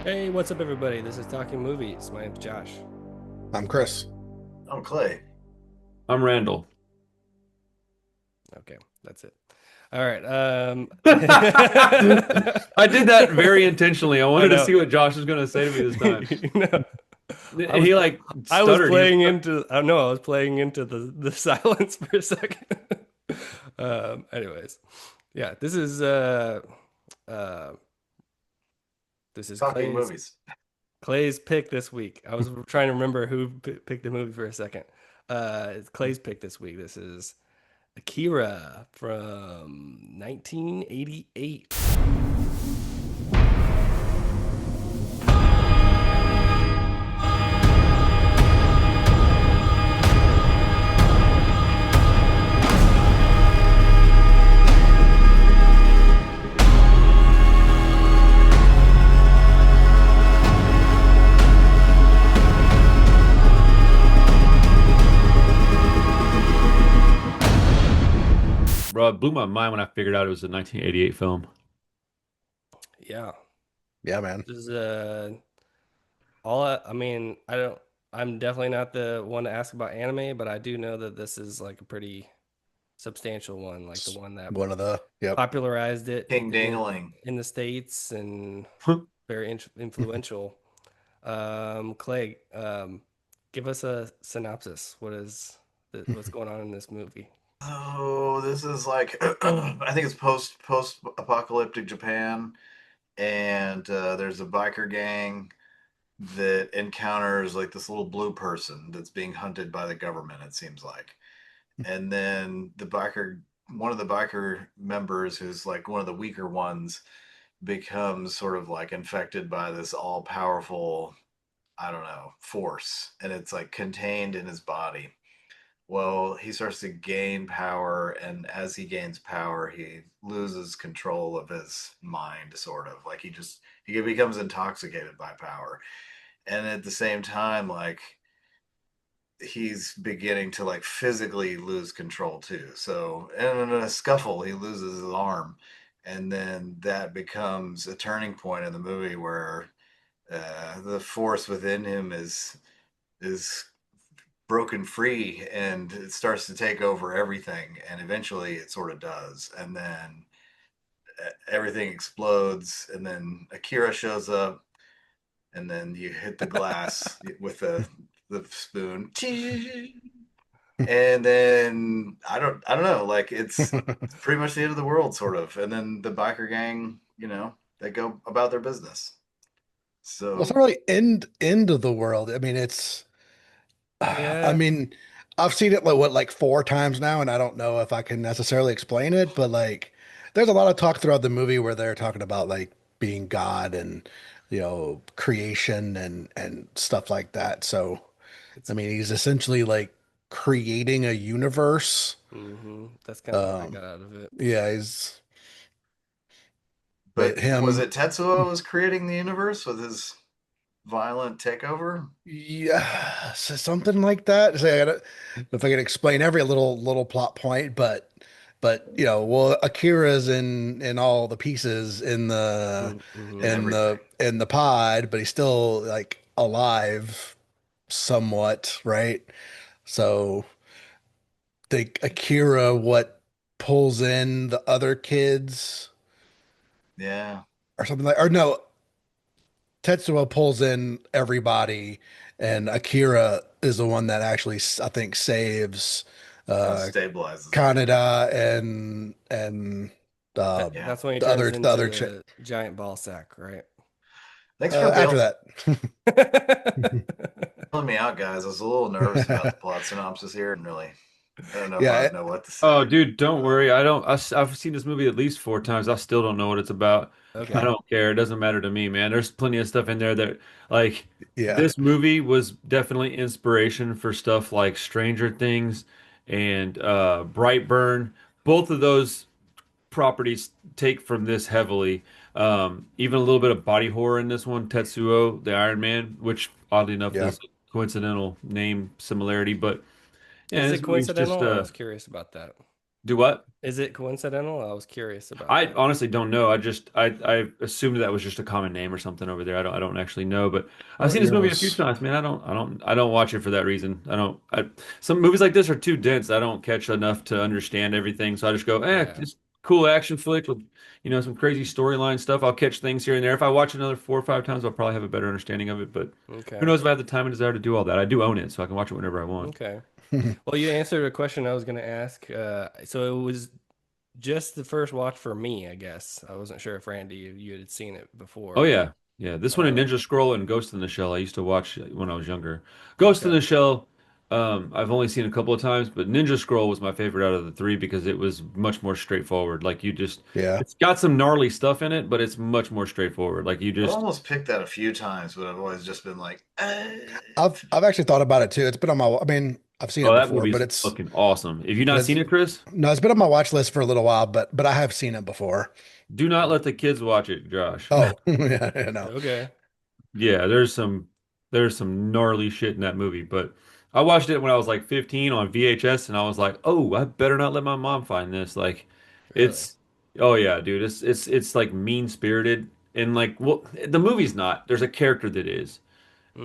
Hey, what's up, everybody? This is Talking Movies. My name's Josh. I'm Chris. I'm Clay. I'm Randall. Okay, that's it. All right. I did that very intentionally. I I wanted to know. see what Josh was going to say to me this time. No, I was He like I was stuttered. He was playing into. I know I was playing into the silence for a second. Anyways, yeah. Uh this is Talking Clay's movies. pick this week. I was trying to remember who picked the movie for a second. It's Clay's pick this week. This is Akira from 1988. bro, it blew my mind when I figured out it was a 1988 film. Yeah. Yeah, man. This is I mean, I don't I'm definitely not the one to ask about anime, but I do know that this is like a pretty substantial one, like the It's one that one of the, yep. popularized it King in Dangling. the States and very influential. Clay, give us a synopsis. What's going on in this movie? Oh, this is like I think it's post apocalyptic Japan, and there's a biker gang that encounters like this little blue person that's being hunted by the government. It seems like, and then one of the biker members, who's like one of the weaker ones, becomes sort of like infected by this all powerful, I don't know, force, and it's like contained in his body. Well, he starts to gain power, and as he gains power, he loses control of his mind, sort of like he becomes intoxicated by power, and at the same time, like he's beginning to like physically lose control too. So, and in a scuffle, he loses his arm, and then that becomes a turning point in the movie where the force within him is broken free and it starts to take over everything, and eventually it sort of does, and then everything explodes, and then Akira shows up, and then you hit the glass with the spoon, and then I don't know, like it's pretty much the end of the world, sort of, and then the biker gang, they go about their business. Well, it's not So really end of the world. I mean, it's I Yeah. mean, I've seen it like four times now, and I don't know if I can necessarily explain it, but like there's a lot of talk throughout the movie where they're talking about like being God and creation and stuff like that. So It's I mean, he's essentially like creating a universe. That's kind of what I Um, got out of it. yeah, he's but but was him. it Tetsuo was creating the universe with his violent takeover? Yeah, so something like that. So I gotta, if I can explain every little plot point, but well, Akira's in all the pieces In Mm-hmm. everything. in the pod, but he's still like alive somewhat, right? So think Akira what pulls in the other kids Yeah. or something like, or no, Tetsuo pulls in everybody, and Akira is the one that actually, I think, saves Kind of uh, stabilizes everything. Kaneda and Yeah. That's when he the turns into other chick. the giant ball sack, right? Thanks for After bailing that, me out, guys. I was a little nervous about the plot synopsis here, and really, I don't know if yeah, I know what to say. Oh, dude, don't worry. I don't. I've seen this movie at least four times. I still don't know what it's about. I Okay. don't care. It doesn't matter to me, man. There's plenty of stuff in there that, like, yeah, this movie was definitely inspiration for stuff like Stranger Things and Brightburn. Both of those properties take from this heavily. Even a little bit of body horror in this one. Tetsuo, the Iron Man, which oddly enough yeah. is a coincidental name similarity, but yeah, Is it this movie's just coincidental? I was curious about that. Do what? Is it coincidental? I was curious about I that. honestly don't know. I assumed that was just a common name or something over there. I don't actually know, but I've What seen this year movie a few was? times, man. I don't watch it for that reason. Some movies like this are too dense. I don't catch enough to understand everything. So I just go, Yeah. just cool action flick with, some crazy storyline stuff. I'll catch things here and there. If I watch another 4 or 5 times, I'll probably have a better understanding of it. But who Okay. knows if I have the time and desire to do all that. I do own it, so I can watch it whenever I want. Okay. Well, you answered a question I was going to ask. So it was just the first watch for me, I guess. I wasn't sure if Randy, you had seen it Oh before. yeah, yeah. This one and Um, Ninja Scroll and Ghost in the Shell. I used to watch when I was younger. Ghost in okay. the Shell, I've only seen a couple of times, but Ninja Scroll was my favorite out of the three because it was much more straightforward. Yeah. It's got some gnarly stuff in it, but it's much more straightforward. Like you I've just, almost picked that a few times, but I've always just been like, I've actually thought about it too. It's been on my, I mean, I've seen oh, it that before, movie's fucking awesome. If you've but not it's seen it, Chris, no, it's been on my watch list for a little while, but I have seen it before. do not let the kids watch it, Josh. Oh, yeah, I know. Okay. Yeah, there's some gnarly shit in that movie, but I watched it when I was like 15 on VHS and I was like, "Oh, I better not let my mom find this." Like Really? it's oh yeah, dude, it's like mean-spirited and like well, the movie's not. There's a character that is.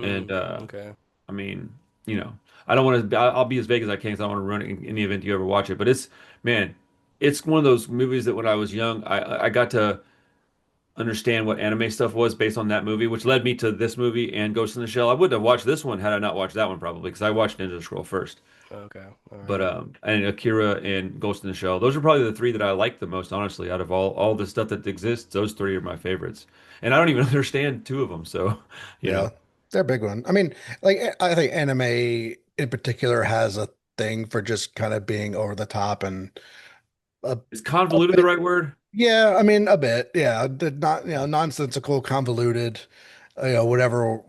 And Okay. I mean, you know, I don't want to I'll be as vague as I can because I don't want to ruin it in the event you ever watch it, but man, it's one of those movies that when I was young, I got to understand what anime stuff was based on that movie, which led me to this movie and Ghost in the Shell. I wouldn't have watched this one had I not watched that one probably because I watched Ninja Scroll first. Okay. All But right. and Akira and Ghost in the Shell, those are probably the three that I like the most, honestly. Out of all the stuff that exists, those three are my favorites. And I don't even understand two of them, so you know, Yeah, they're a big one. I mean, like I think anime in particular has a thing for just kind of being over the top and a, is a convoluted the bit. right word? Yeah, I mean a bit. Yeah, not nonsensical, convoluted, whatever.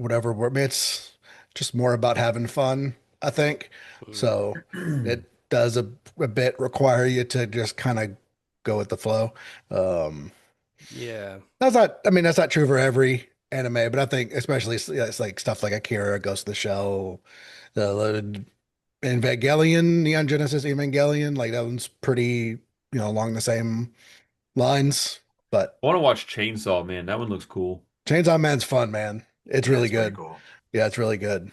I mean, it's just more about having fun, I think. Mm. So it does a bit require you to just kind of go with the flow. Um, Yeah. I mean, that's not true for every anime, but I think especially it's like stuff like Akira, Ghost of the Shell, the Evangelion, Neon Genesis Evangelion, like that one's pretty, along the same lines. But I want to watch Chainsaw Man. That one looks cool. Chainsaw Man's fun, man. It's yeah, really it's pretty good. cool. Yeah, it's really good.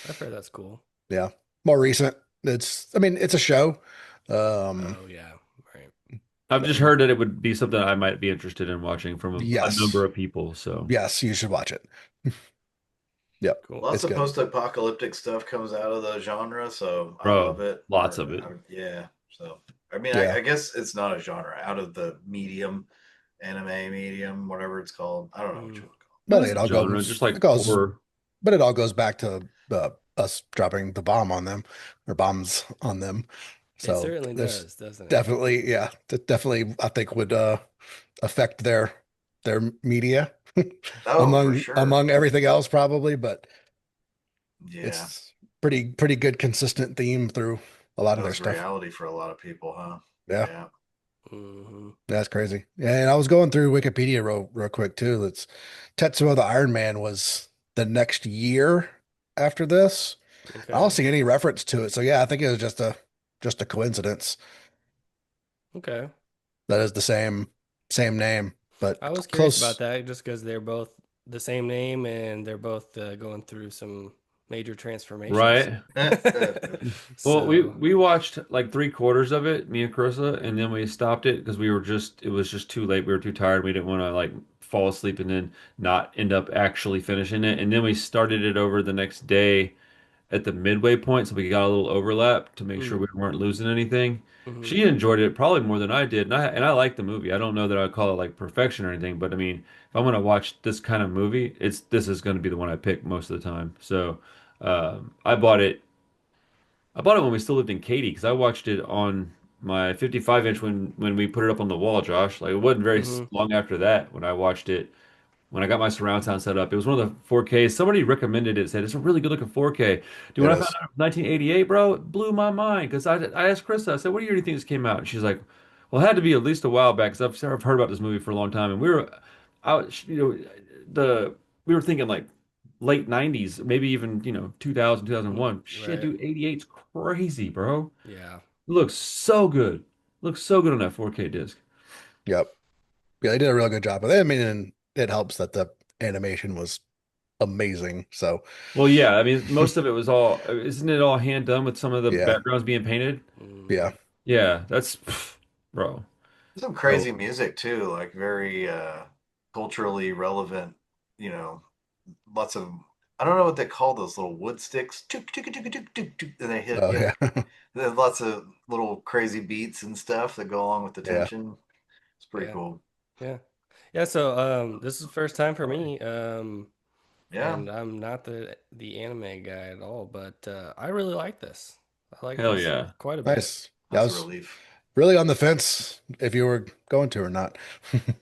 I've heard that's cool. Yeah. More recent. I mean, it's a show. Um, Oh, yeah. Right. I've just heard that it would be something I might be interested in watching from a number yes. of people. So, Yes, you should watch it. Yep. Cool. Lots It's of good. post-apocalyptic stuff comes out of the genre, so I bro, love it. lots of it. Yeah, so I mean, Yeah. I guess it's not a genre out of the medium, anime medium, whatever it's called. I don't know what Mm. you would call No, But it's a genre, just like horror. it all goes back to us dropping the bomb on them or bombs on them. It So certainly there's does, doesn't it? definitely, yeah, that definitely I think would affect their media it. Oh, for among sure. everything else probably, but Yeah, it's pretty good consistent theme through a lot of that their was stuff. reality for a lot of people, huh? Yeah, Yeah. Hmm. that's crazy. Yeah, and I was going through Wikipedia real quick too. That's Tetsuo the Iron Man was the next year after this. I don't Okay. see any reference to it. So yeah, I think it was just a coincidence Okay. that is the same name, but I was curious about close. that just because they're both the same name and they're both going through some major transformations. Right. Well, we So, we watched like 3/4 of it, me and Carissa, and then we stopped it because it was just too late. We were too tired. We didn't want to like fall asleep and then not end up actually finishing it. And then we started it over the next day at the midway point, so we got a little overlap to make sure mm, we weren't losing anything. hmm. She enjoyed it probably more than I did, and I like the movie. I don't know that I'd call it like perfection or anything, but I mean, if I'm gonna watch this kind of movie, this is gonna be the one I pick most of the time. So I bought it. I bought it when we still lived in Katy because I watched it on my 55 inch when we put it up on the wall, Josh. Like it wasn't very Hmm. long after that when I watched it when I got my surround sound set up. It was one of the 4Ks. Somebody recommended it, said it's a really good looking 4K. Dude, It when I found is. out it was 1988, bro, it blew my mind because I asked Krista, I said, what year do you think this came out? And she's like, well, it had to be at least a while back because I've heard about this movie for a long time. And the we were thinking like late 90s, maybe even, 2000, 2001. Shit, Right. dude, 88's crazy, bro. Yeah. It looks so good. Looks so good on that 4K disc. Yep. Yeah, they did a real good job with it. I mean, and it helps that the animation was amazing. So, Well, yeah, I mean, most of it was all, isn't it all hand done with some of the yeah, backgrounds being painted? yeah. Mm. Yeah, that's, bro. Some So, crazy music too, like very culturally relevant, you know, lots of I don't know what they call those little wood sticks. Tuk, tuk, tuk, tuk, tuk, tuk, and they hit, Oh, yeah. there's lots of little crazy beats and stuff that go along with the Yeah. tension. It's pretty Yeah. cool. Yeah. Yeah. So this is the first time for me. Yeah, And I'm not the anime guy at all, but I really like this. I like hell this yeah. quite a bit. Nice. Yeah, I that's a was relief. really on the fence if you were going to or not.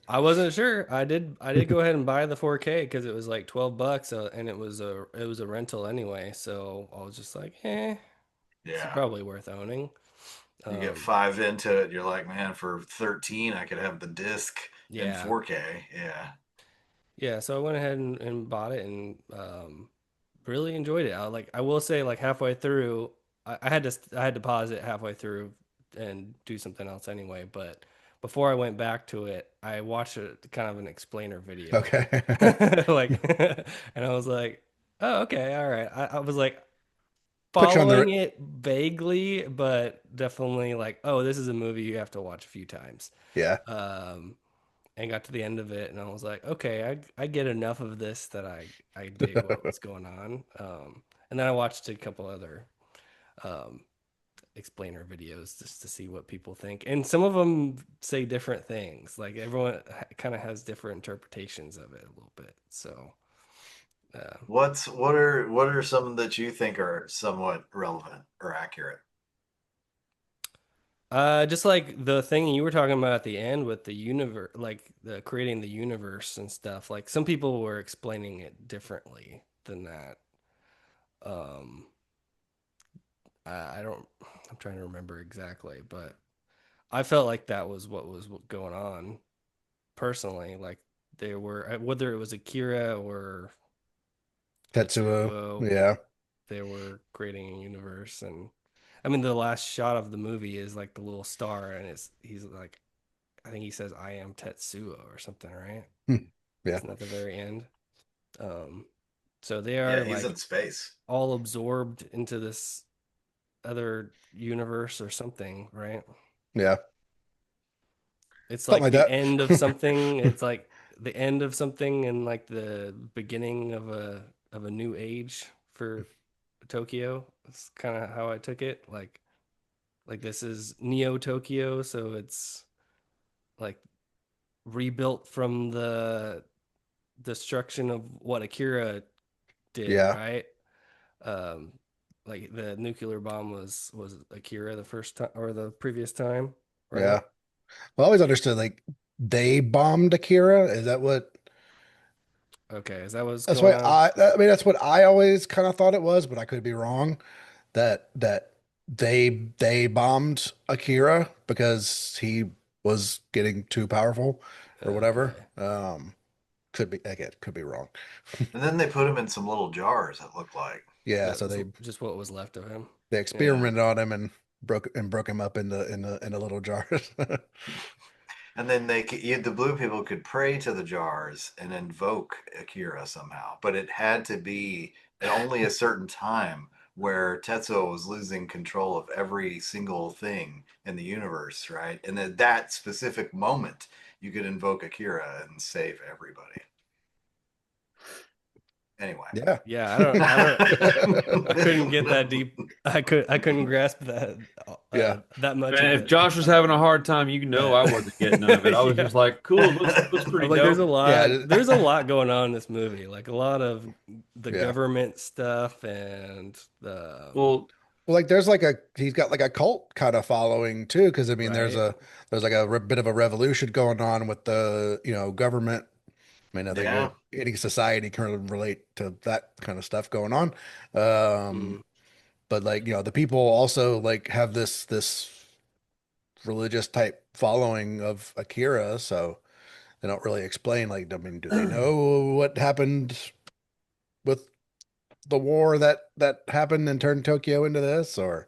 I wasn't sure. I did go ahead and buy the 4K because it was like $12, and it was a rental anyway. So I was just like, this is Yeah. probably worth owning. You get Um, five into it, you're like, man, for 13, I could have the disc in yeah, 4K. Yeah. yeah. So I went ahead and bought it and really enjoyed it. I will say like halfway through, I had to pause it halfway through and do something else anyway. But before I went back to it, I watched a kind of an explainer video, Okay. like, and I was like, oh, okay, all right. I was like Put you on following the, it vaguely, but definitely like, oh, this is a movie you have to watch a few times. yeah. Um, and got to the end of it, and I was like, okay, I get enough of this that I dig what was going on. And then I watched a couple other um, explainer videos just to see what people think, and some of them say different things. Like everyone kind of has different interpretations of it a little bit. So, uh, What are some that you think are somewhat relevant or accurate? just like the thing you were talking about at the end with the universe, like the creating the universe and stuff. Like some people were explaining it differently than that. Um, I don't. I'm trying to remember exactly, but I felt like that was what was going on personally. Like they were, whether it was Akira or Tetsuo. Tetsuo, Yeah. they were creating a universe. And I mean, the last shot of the movie is like the little star, and he's like, I think he says, "I am Tetsuo" or something, right? Hmm. Yeah. Isn't that the very end? Um, so they Yeah, are he's in like space. all absorbed into this other universe or something, right? Yeah. It's Something like like the that. end of something. It's like the end of something and like the beginning of a new age for Tokyo. It's kind of how I took it. Like this is Neo Tokyo, so it's like rebuilt from the destruction of what Akira did, Yeah. right? Um, like the nuclear bomb was Akira the first time or the previous time, right? Yeah. Well, I always understood like they bombed Akira. Is that what? Okay, is that what's That's going why on? I mean, that's what I always kind of thought it was, but I could be wrong. That they bombed Akira because he was getting too powerful or whatever. Okay. Could be again, could be wrong. And then they put him in some little jars, it looked like. Yeah, That so was just what was left of him. they Yeah. experimented on him and broke him up into little jars. And then the blue people could pray to the jars and invoke Akira somehow, but it had to be at only a certain time where Tetsuo was losing control of every single thing in the universe, right? And at that specific moment, you could invoke Akira and save everybody. Anyway. Yeah. Yeah, I couldn't get that deep. I couldn't grasp Yeah. that much Man, of if it. Josh was having a hard time, you know But I wasn't getting none of it. I was yeah, just like, cool, looks I'm pretty like dope. Yeah. there's a lot going on in this movie. Like a lot of the Yeah. government stuff and the Well, Well, like there's like a he's got like a cult kind of following too, because I mean right. there's like a bit of a revolution going on with the government. I mean, I think Yeah. any society can relate to that kind of stuff going on. Um, Mm. but like the people also like have this religious type following of Akira, so they don't really explain. Like, I mean, do they know what happened with the war that happened and turned Tokyo into this, or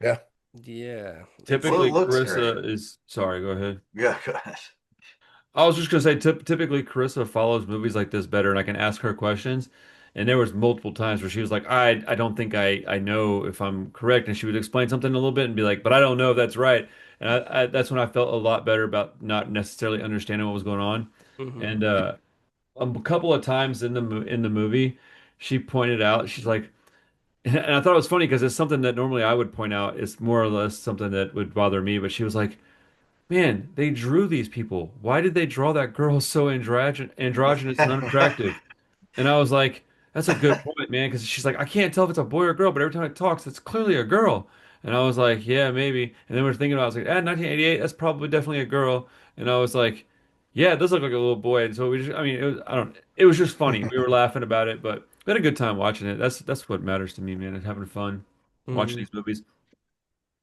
yeah, Yeah, it's Well, it Typically, looks great. Carissa is sorry. Go ahead. Yeah, go ahead. I was just gonna say, typically Carissa follows movies like this better, and I can ask her questions. And there was multiple times where she was like, I don't think I know if I'm correct," and she would explain something a little bit and be like, "But I don't know if that's right." And that's when I felt a lot better about not necessarily understanding what was going on. hmm And a couple of times in the movie, she pointed out, she's like, and I thought it was funny because it's something that normally I would point out. It's more or less something that would bother me, but she was like, man, they drew these people. Why did they draw that girl so androgynous and unattractive? And I was like, that's a good point, man, because she's like, I can't tell if it's a boy or a girl, but every time it talks, it's clearly a girl. And I was like, yeah, maybe. And then we are thinking about, I was like, 1988, that's probably definitely a girl. And I was like, yeah, it does look like a little boy. And so we just, I mean, it was, I don't, it was just funny. We were laughing about it, but we had a good time watching it. That's what matters to me, man, and having fun watching hmm these movies.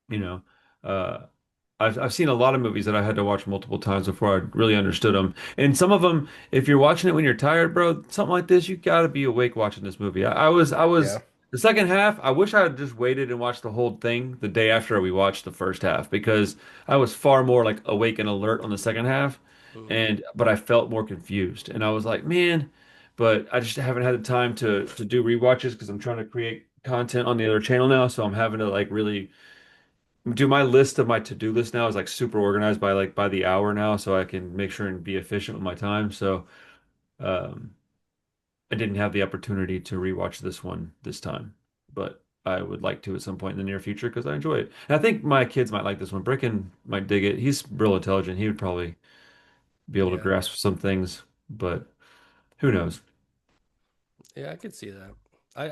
You know, uh, I've seen a lot of movies that I had to watch multiple times before I really understood them. And some of them, if you're watching it when you're tired, bro, something like this, you got to be awake watching this movie. I was Yeah. the second half. I wish I had just waited and watched the whole thing the day after we watched the first half because I was far more like awake and alert on the second half, hmm and but I felt more confused. And I was like, man, but I just haven't had the time to do rewatches because I'm trying to create content on the other channel now, so I'm having to like really do my list of my to-do list now is like super organized by like by the hour now, so I can make sure and be efficient with my time. So um, I didn't have the opportunity to rewatch this one this time, but I would like to at some point in the near future because I enjoy it. And I think my kids might like this one. Bricken might dig it. He's real intelligent. He would probably be able to Yeah, grasp some things, but who knows? yeah, I could see that.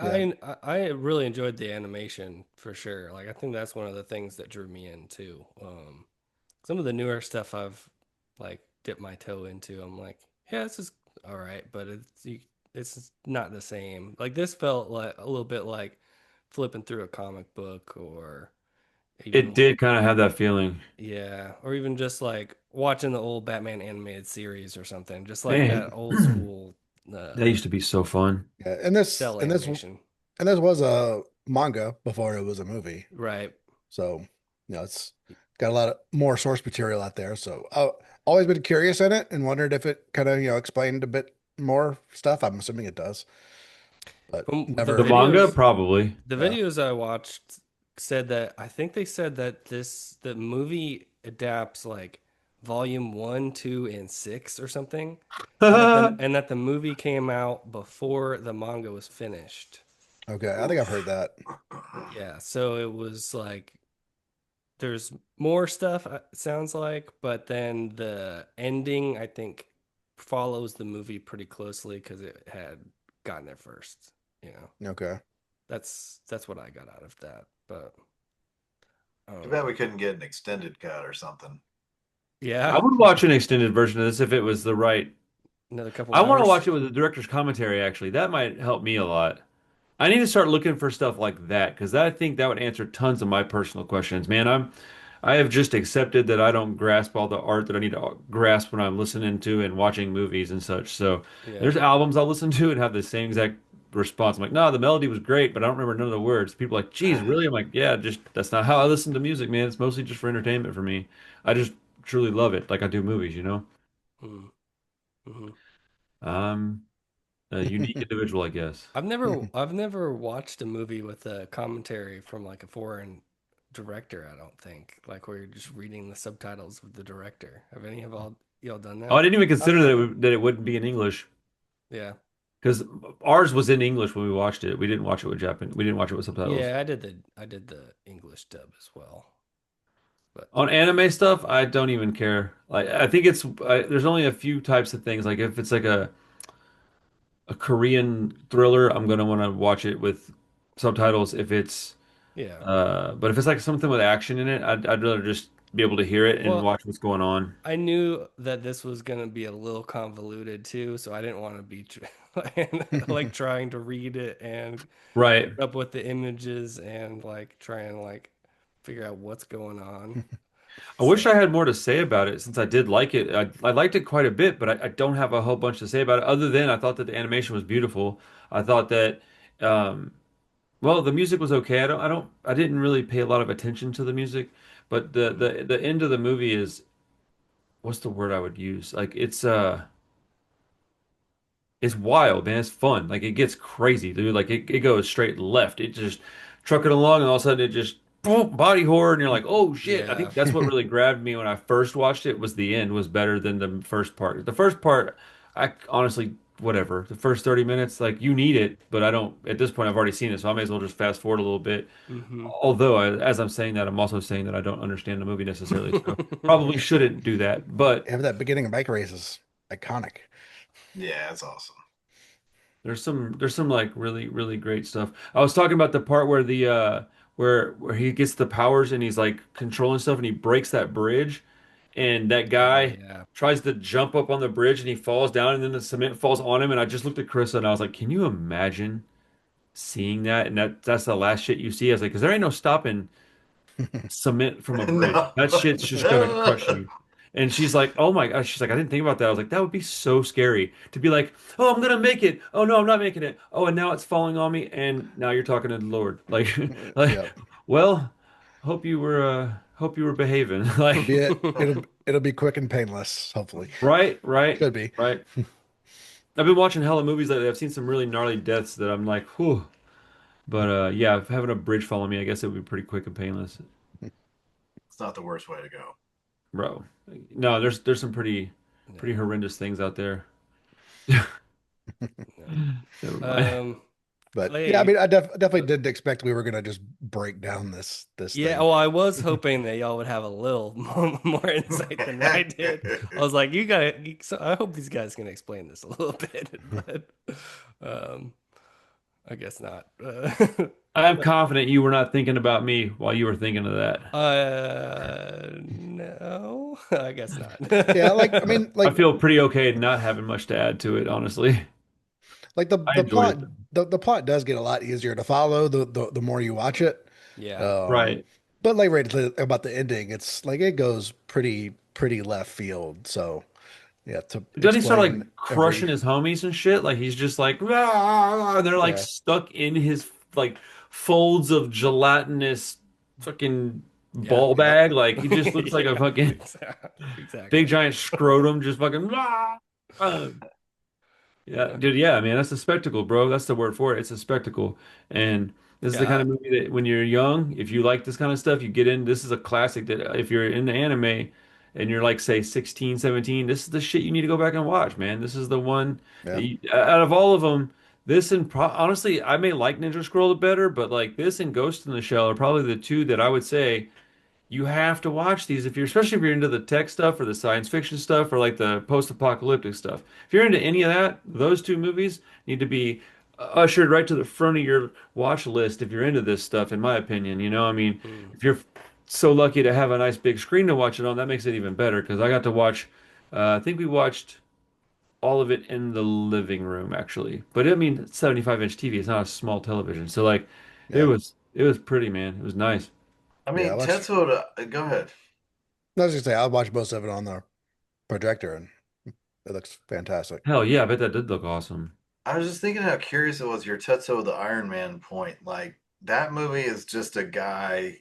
Yeah. I really enjoyed the animation for sure. Like I think that's one of the things that drew me in too. Some of the newer stuff I've like dipped my toe into, I'm like, yeah, this is all right, but it's not the same. Like this felt like a little bit like flipping through a comic book, or It even did kind of have that feeling. yeah, or even just like watching the old Batman animated series or something, just like that Man, old school that used to be so fun. Yeah. And this cell and this animation. and this was a manga before it was a movie. Right. So, it's got a lot of more source material out there. So, I've always been curious in it and wondered if it kind of, explained a bit more stuff. I'm assuming it does, but From The never. manga, probably. the Yeah. videos I watched said that I think they said that the movie adapts like volume 1, 2, and 6 or something, and that the movie came out before the manga was finished. Okay. I think I've heard Oof. that. Yeah, so it was like there's more stuff, it sounds like, but then the ending I think follows the movie pretty closely because it had gotten it first. You know, Okay. that's what I got out of that. But Too bad um, we couldn't get an extended cut or something. yeah, I would watch an extended version of this if it was the right. another couple I want to hours. watch it with the director's commentary, actually. That might help me a lot. I need to start looking for stuff like that because I think that would answer tons of my personal questions. Man, I have just accepted that I don't grasp all the art that I need to grasp when I'm listening to and watching movies and such. So Yeah. there's albums I'll listen to and have the same exact response. I'm like, no, the melody was great, but I don't remember none of the words. People are like, geez, really? I'm like, yeah, just that's not how I listen to music, man. It's mostly just for entertainment for me. I just truly love it, like I do movies, you know? Mm-hmm. I'm a unique individual, I guess. I've never watched a movie with a commentary from like a foreign director, I don't think. Like where you're just reading the subtitles with the director. Have any of all y'all done Oh, I that? didn't even Oh, consider yeah. that it wouldn't be in English Yeah. because ours was in English when we watched it. We didn't watch it with Japan. We didn't watch it with subtitles. Yeah, I did the English dub as well. But On anime stuff, I don't even care. Like, I think there's only a few types of things. Like, if it's like a Korean thriller, I'm gonna want to watch it with subtitles. If it's yeah. but if it's like something with action in it, I'd rather just be able to hear it and Well, watch what's going on. I knew that this was gonna be a little convoluted too, so I didn't want to be like trying to read it and Right. keep up with the images and like try and like figure out what's going on. I wish So I had more to say about it since I did like it. I liked it quite a bit, but I don't have a whole bunch to say about it other than I thought that the animation was beautiful. I thought that um, Well, the music was okay. I didn't really pay a lot of attention to the music, but the end of the movie is what's the word I would use? Like it's wild, man. It's fun. Like it gets crazy, dude. Like it goes straight left. It just trucking along, and all of a sudden it just boom, body horror, and you're like, oh shit. I Yeah. think that's what really grabbed me when I first watched it. Was the end was better than the first part. The first part, I honestly, whatever. The first 30 minutes, like you need it, but I don't. At this point, I've already seen it, so I may as well just fast forward a little bit. Hmm. Although, as I'm saying that, I'm also saying that I don't understand the movie necessarily, so probably shouldn't do that. But Have that beginning of bike race is iconic. Yeah, it's awesome. there's some like really great stuff. I was talking about the part where the where he gets the powers and he's like controlling stuff and he breaks that bridge and that Oh guy yeah. tries to jump up on the bridge and he falls down and then the cement falls on him and I just looked at Carissa and I was like, can you imagine seeing that? And that's the last shit you see. I was like, because there ain't no stopping cement from a bridge. No. That shit's just gonna crush you. And she's like, oh my gosh, she's like, I didn't think about that. I was like, that would be so scary to be like, oh, I'm gonna make it. Oh no, I'm not making it. Oh, and now it's falling on me. And now you're talking to the Lord. Like, like, Yep. well, hope you were behaving. It'll Like, be it. It'll be quick and painless, hopefully. right, right, Should be. right. I've been watching hella movies lately. I've seen some really gnarly deaths that I'm like, whew. But yeah, if having a bridge follow me, I guess it would be pretty quick and painless. It's not the worst way to go. Bro. No, there's some pretty Yeah. horrendous things out there. Never No. mind. But yeah, I Clay. mean, I definitely didn't expect we were gonna just break down this Yeah, thing. well, I was hoping that y'all would have a little more insight than I did. I was like, you got it. So I hope these guys can explain this a little bit, but um, I guess not. I'm confident you were not thinking about me while you were thinking of that. No, I guess not. Yeah, like I mean, I feel pretty okay not having much to add to it, honestly. like I the enjoyed plot it. the plot does get a lot easier to follow the more you watch it. Yeah, Um, Right. but like about the ending, it's like it goes pretty left field. So yeah, to Doesn't he start explain like crushing every his homies and shit? Like he's just like, "Rah," and they're like yeah stuck in his like folds of gelatinous fucking yeah, ball yep. bag. Like he just looks like a yeah, fucking big exactly. giant scrotum just fucking "Rah." Yeah, Yeah, dude, yeah, man, that's a spectacle, bro. That's the word for it. It's a spectacle. And this is the kind yeah, of movie that when you're young, if you like this kind of stuff, you get in. This is a classic that if you're into anime and you're like, say, 16, 17, this is the shit you need to go back and watch, man. This is the one that Yeah. out of all of them, this and honestly, I may like Ninja Scroll better, but like this and Ghost in the Shell are probably the two that I would say you have to watch these if you're especially if you're into the tech stuff or the science fiction stuff or like the post-apocalyptic stuff. If you're into any of that, those two movies need to be ushered right to the front of your watch list if you're into this stuff, in my opinion. You know, I mean, mm, if you're so lucky to have a nice big screen to watch it on, that makes it even better because I got to watch, I think we watched all of it in the living room actually. But I mean, 75-inch TV, it's not a small television. So like Yeah. it was pretty, man. It was nice. I Yeah. I mean, watched. Tetsuo, go ahead. I was gonna say I watched most of it on the projector, and it looks fantastic. Hell yeah, I bet that did look awesome. I was just thinking how curious it was your Tetsuo the Iron Man point. Like that movie is just a guy,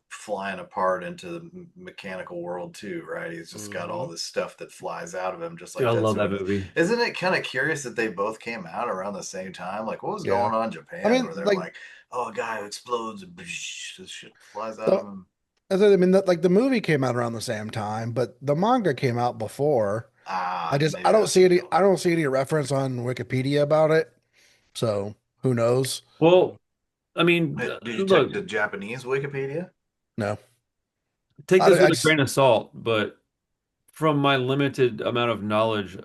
flying apart into the mechanical world too, right? He's just got all mhm. this stuff that flies out of him, just Dude, like I love that Tetsuo does. movie. Isn't it kind of curious that they both came out around the same time? Like, what was Yeah. going on in I Japan mean, where they're like like, "Oh, a guy who explodes and this shit flies out of the him." I mean, like the movie came out around the same time, but the manga came out before. Ah, I maybe don't that's see the any deal. I don't see any reference on Wikipedia about it. So who knows? Well, I mean, Did you check look, the Japanese Wikipedia? No. take this I with a just grain of salt, but from my limited amount of knowledge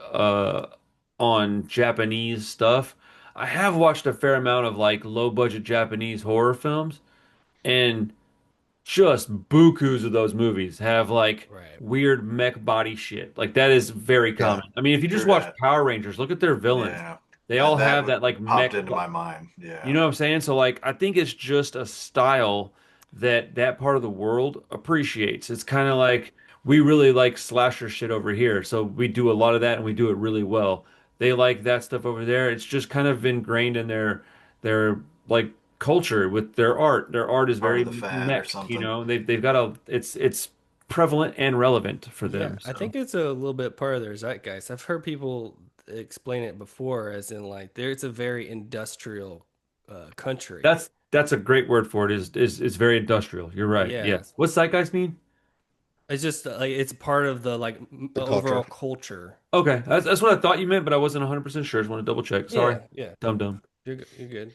on Japanese stuff, I have watched a fair amount of like low budget Japanese horror films, and just bukus of those movies have like Right. weird mech body shit. Like that is very yeah. common. I mean, if you just True watch that. Power Rangers, look at their villains. Yeah. They all That have that like popped mech. into my mind. You Yeah. know what I'm saying? So like I think it's just a style that that part of the world appreciates. It's kind of like we really like slasher shit over here. So we do a lot of that and we do it really well. They like that stuff over there. It's just kind of ingrained in their like culture with their art. Their art is Part very of the fad or mech, you something. know. They've got a it's prevalent and relevant for Yeah, them. I So think it's a little bit part of their zeitgeist. I've heard people explain it before, as in like it's a very industrial country. that's a great word for it. Is it's very industrial. You're right. Yeah, Yes. What's zeitgeist mean? it's just like it's part of the like The culture. overall culture. Okay, Like, that's what I thought you meant, but I wasn't 100% sure. Just want to double check. Sorry. yeah, yeah, Dumb dumb. you're good.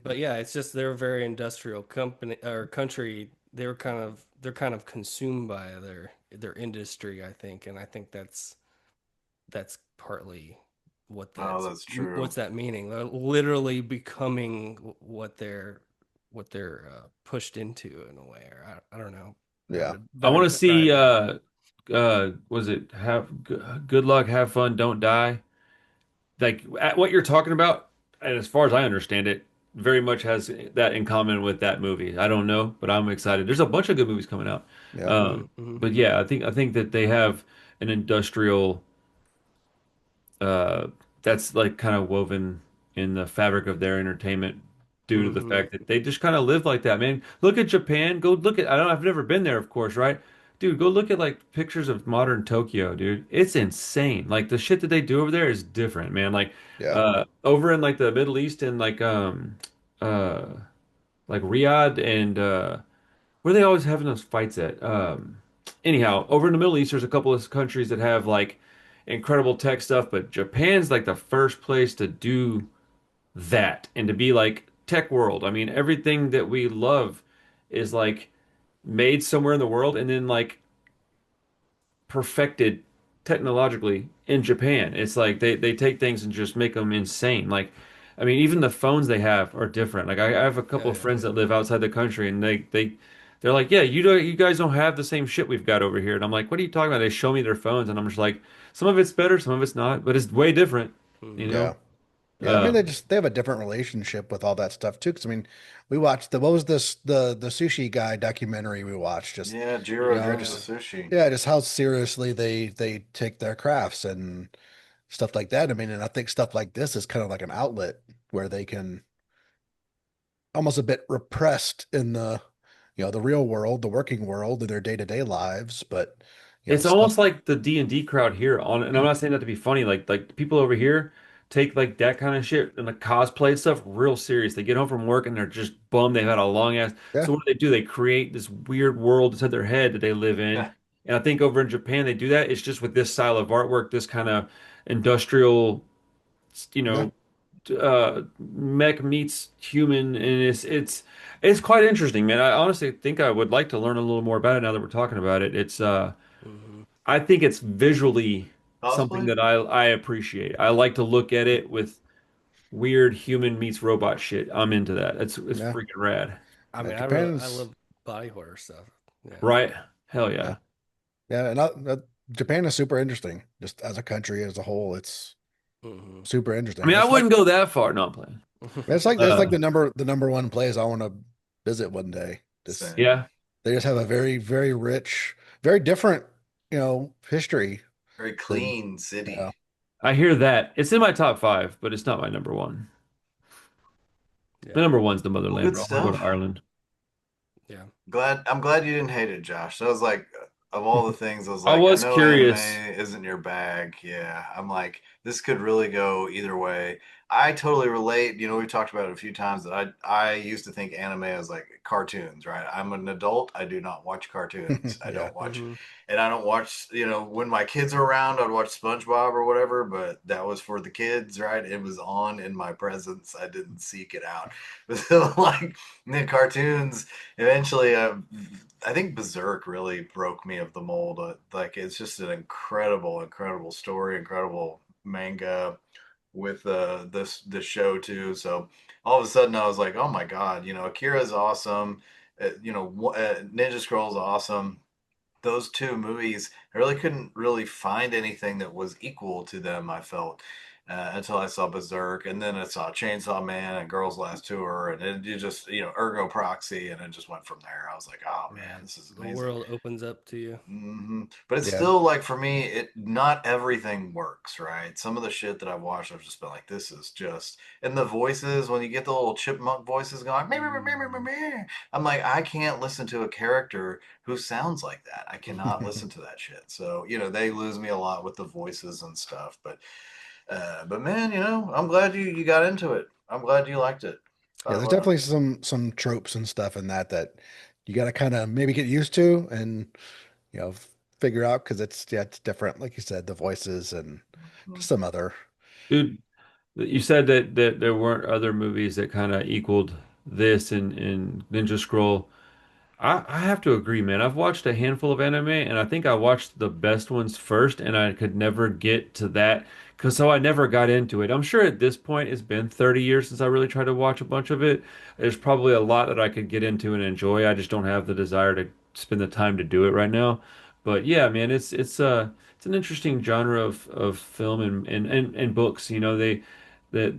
But yeah, it's just they're a very industrial company or country. They're kind of consumed by their industry, I think, and I think that's partly Oh, that's true. what's that meaning. They're literally becoming what they're pushed into in a way, or I don't know how Yeah. to I better want to see describe it. was it good luck, have fun, don't die. Like at what you're talking about, and as far as I understand it, very much has that in common with that movie. I don't know, but I'm excited. There's a bunch of good movies coming out. Yeah. Hmm. But yeah, I think that they have an industrial uh that's like kind of woven in the fabric of their entertainment due to the Hmm. fact that they just kind of live like that, man. Look at Japan. Go look at I don't I've never been there, of course, right? Dude, go look at like pictures of modern Tokyo, dude. It's insane. Like the shit that they do over there is different, man. Yeah. Over in like the Middle East and uh like Riyadh and where are they always having those fights at? Anyhow, over in the Middle East, there's a couple of countries that have like incredible tech stuff, but Japan's like the first place to do that and to be like tech world. I mean, everything that we love is like made somewhere in the world and then like perfected technologically in Japan. It's like they take things and just make them insane. Like, I mean, even the phones they have are different. Like, I have a couple Yeah, of yeah. friends that live outside the country, and they're like, yeah, you guys don't have the same shit we've got over here. And I'm like, what are you talking about? They show me their phones, and I'm just like, some of it's better, some of it's not, but it's way different, you Hmm. Yeah. know? Yeah, I mean Uh, they have a different relationship with all that stuff too. Because I mean, we watched the what was this the sushi guy documentary we watched. Just Yeah, you Jiro know, Dreams of just Sushi. yeah, just how seriously they take their crafts and stuff like that. I mean, and I think stuff like this is kind of like an outlet where they can almost a bit repressed in the the real world, the working world, in their day-to-day lives, but It's stuff. almost like the D&D crowd here on, and I'm not saying that to be funny. Like people over here take like that kind of shit and the cosplay stuff real serious. They get home from work and they're just bummed they've had a long ass. Yeah, So what do? They create this weird world inside their head that they live in. And I think over in Japan they do that. It's just with this style of artwork, this kind of industrial, you yeah, know, mech meets human, and it's quite interesting, man. I honestly think I would like to learn a little more about it now that we're talking about it. Hmm. I think it's visually something Cosplay? that I appreciate. I like to look at it with weird human meets robot shit. I'm into that. It's yeah, freaking rad. I yeah. mean, I Japan's love body horror stuff. Yeah. Right? Hell yeah, yeah. yeah, and Japan is super interesting. Just as a country as a whole, it's Hmm. super I interesting. mean, I wouldn't go that far. Not playing. It's like Uh, the number one place I want to visit one day. Just Same. yeah. they just have a very rich, very different, history Very than clean yeah. city. I hear that. It's in my top five, but it's not my number one. The Yeah. number one's the Well, motherland, good bro. I want to go to stuff. Ireland. Yeah. I'm glad you didn't hate it, Josh. That was like of all the things, I was I like, I was know anime curious. isn't your bag. Yeah. I'm like, this could really go either way. I totally relate. You know, we've talked about it a few times that I used to think anime as like cartoons, right? I'm an adult. I do not watch cartoons. I Yeah, don't watch Hmm. and I don't watch, you know, when my kids are around, I'd watch SpongeBob or whatever, but that was for the kids, right? It was on in my presence. I didn't seek it out. But so, like the cartoons, eventually, I think Berserk really broke me of the mold. Like it's just an incredible story, incredible manga with this show too. So all of a sudden, I was like, oh my god, you know, Akira is awesome. Ninja Scroll is awesome. Those two movies, I really couldn't really find anything that was equal to them, I felt. until I saw Berserk, and then I saw Chainsaw Man and Girls Last Tour, and it, you just Ergo Proxy, and it just went from there. I was like, oh man, Right. this is The amazing. world opens up to you. But it's Yeah. still like for me, it not everything works, right? Some of the shit that I've watched, I've just been like, this is just. And the voices, when you get the little chipmunk voices going, meh, meh, meh, meh, meh, meh, meh, I'm like, I can't listen to a character who sounds like that. I cannot listen to that shit. So they lose me a lot with the voices and stuff. But man, I'm glad you got into it. I'm glad you liked it. Yeah, Thought there's about definitely some tropes and stuff in that you got to kind of maybe get used to and you know figure out because it's different, like you said, the voices and it. just some other. Dude, you said that there weren't other movies that kind of equaled this and Ninja Scroll. I have to agree, man. I've watched a handful of anime, and I think I watched the best ones first, and I could never get to that because so I never got into it. I'm sure at this point it's been 30 years since I really tried to watch a bunch of it. There's probably a lot that I could get into and enjoy. I just don't have the desire to spend the time to do it right now. But yeah, man, it's an interesting genre of film and books. That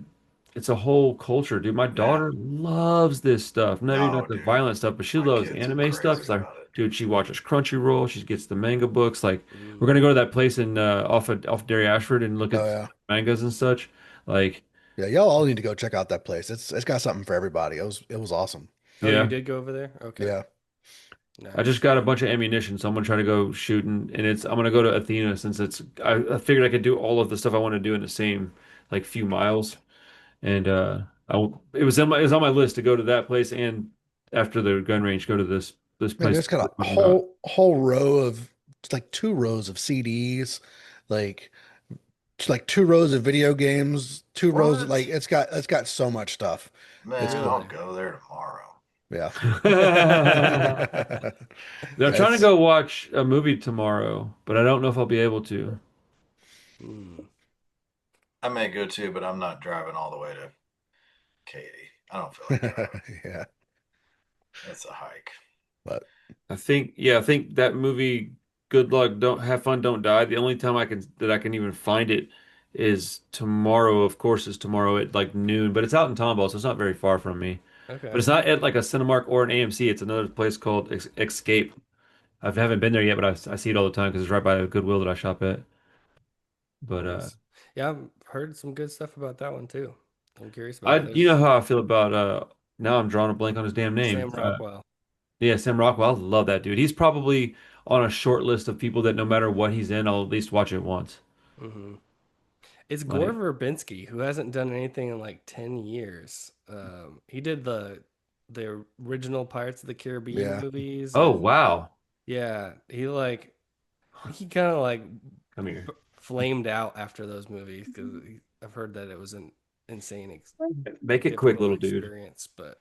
it's a whole culture, dude. My Yeah. daughter loves this stuff. Maybe No, not the dude. violent stuff, but she My loves kids are anime stuff. crazy It's like, about it. dude, she watches Crunchyroll. She gets the manga books. Like, we're gonna Ooh. go to that place in off Derry Ashford and look Oh at yeah, mangas and such. Like, yeah. Y'all all need to go check out that place. It's got something for everybody. It was awesome. Oh, you yeah, did go over there? Okay. Yeah. I just Nice. got a bunch of ammunition, so I'm gonna try to go shooting, and I'm gonna go to Athena since I figured I could do all of the stuff I want to do in the same like few miles. And it was on my list to go to that place and after the gun range, go to this Man, place there's that we're got a talking about. whole row of it's like two rows of CDs, like it's like two rows of video games, two rows of, like What? it's got so much stuff. It's Man, I'll cool. Really? go there tomorrow. Yeah. I'm Yeah, trying to it's go watch a movie tomorrow, but I don't know if I'll be able to. Hmm. I may go too, but I'm not driving all the way to Katy. I don't feel like driving. yeah, That's a hike. but I think that movie, Good Luck, Don't Have Fun, Don't Die. The only time I can even find it is tomorrow. Of course, is tomorrow at like noon, but it's out in Tomball, so it's not very far from me. But Okay. it's not at like a Cinemark or an AMC. It's another place called Escape. I haven't been there yet, but I see it all the time because it's right by the Goodwill that I shop at. But Nice. Yeah, I've heard some good stuff about that one too. I'm curious about it. you know There's how I feel about now I'm drawing a blank on his damn name. Sam Rockwell. Yeah, Sam Rockwell. I love that dude. He's probably on a short list of people that no matter what he's in, I'll at least watch it once. Hmm. It's Gore Like, Verbinski, who hasn't done anything in like 10 years. He did the original Pirates of the Caribbean yeah. movies, oh and wow, yeah, he kind of like come here. flamed out after those movies because I've heard that it was an insane, Make it quick, difficult little dude. experience, but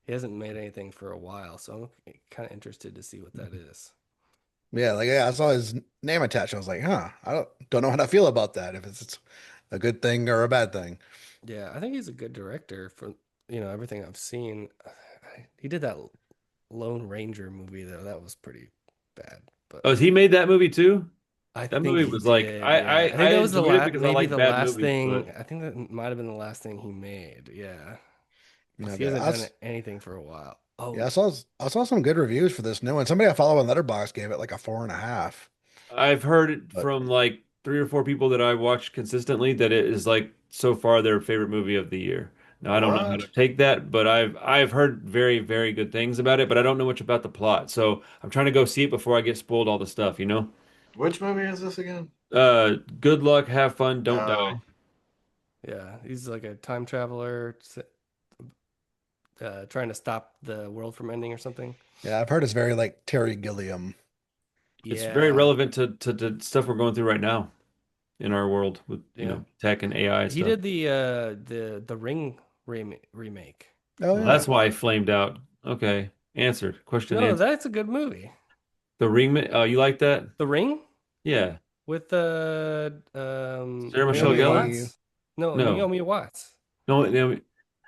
he hasn't made anything for a while, so I'm kind of interested to see what that is. Yeah, like yeah, I saw his name attached. I was like, huh, I don't know how to feel about that, if it's a good thing or a bad thing. Yeah, I think he's a good director for everything I've seen. He did that Lone Ranger movie though. That was pretty bad, but Oh, he made that movie too? I That think movie he was like did. Yeah, I I think that was the enjoyed it last, because I maybe like the bad last movies, thing. but I think that might have been the last thing he made. Yeah, because he Okay, hasn't done anything for a while. yeah, Oh, I saw some good reviews for this new one. Somebody I follow on Letterboxd gave it like a 4.5. I've heard it But from like three or four people that I watch consistently that it is like so far their favorite movie of the year. Now I don't know how to What? take that, but I've heard very, very good things about it, but I don't know much about the plot. So I'm trying to go see it before I get spoiled all the stuff, you know? Which movie is this again? Good luck, have fun, don't die. Oh, yeah, he's like a time traveler trying to stop the world from ending or something. yeah, I've heard it's very like Terry Gilliam. It's very Yeah, relevant to the stuff we're going through right now in our world with, yeah. tech and AI He stuff. did the Ring remake. Oh Well, yeah. that's why I flamed out. Okay, answered. Question No, answered. that's a good movie. The Ring, you like that? The Ring Yeah. with Sarah Michelle Naomi Gellar? Naomi, Watts. No, No. Naomi Watts. No, no.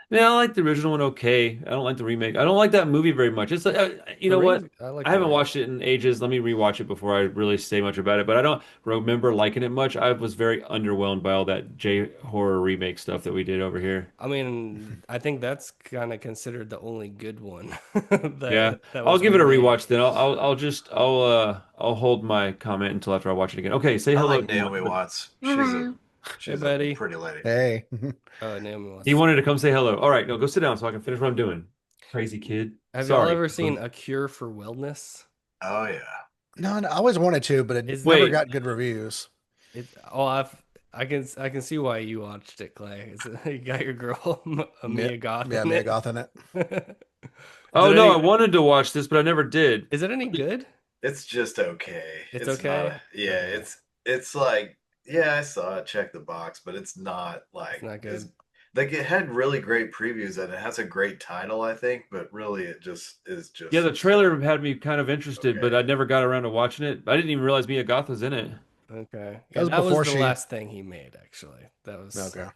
Yeah, I like the original one okay. I don't like the remake. I don't like that movie very much. It's you The know what? ring, I like I the haven't ring. watched it in ages. Let me rewatch it before I really say much about it. But I don't remember liking it much. I was very underwhelmed by all that J horror remake stuff that we did over here. I mean, I think that's kind of considered the only good one Yeah, that I'll was give it a remade. rewatch then. I'll hold my comment until after I watch it again. Okay, say I hello like to anyone. Naomi Watts. Hey, She's a buddy. pretty lady. Hey. Oh, Naomi He wants. wanted to come say hello. All right, no, go sit down so I can finish what I'm doing. Crazy kid. Have y'all Sorry. ever seen A Cure for Wellness? Oh yeah. No, I always wanted to, but it Is never Wait, got good reviews. it? Oh, I can see why you watched it, Clay. You got your girl Yeah, Mia Goth yeah, in Mia it. Goth in it. Is oh it no, I any? wanted to watch this, but I never did. Is it any good? It's just okay. It's It's not okay. a yeah, Okay, it's like yeah, I saw it, check the box, but it's not it's like not as good. like it had really great previews and it has a great title, I think, but really it just is Yeah, just the trailer had me kind of interested, but okay. I never got around to watching it. I didn't even realize Mia Goth was in it. Okay, That yeah, was that was before the she. last thing he made. Actually, that was Okay.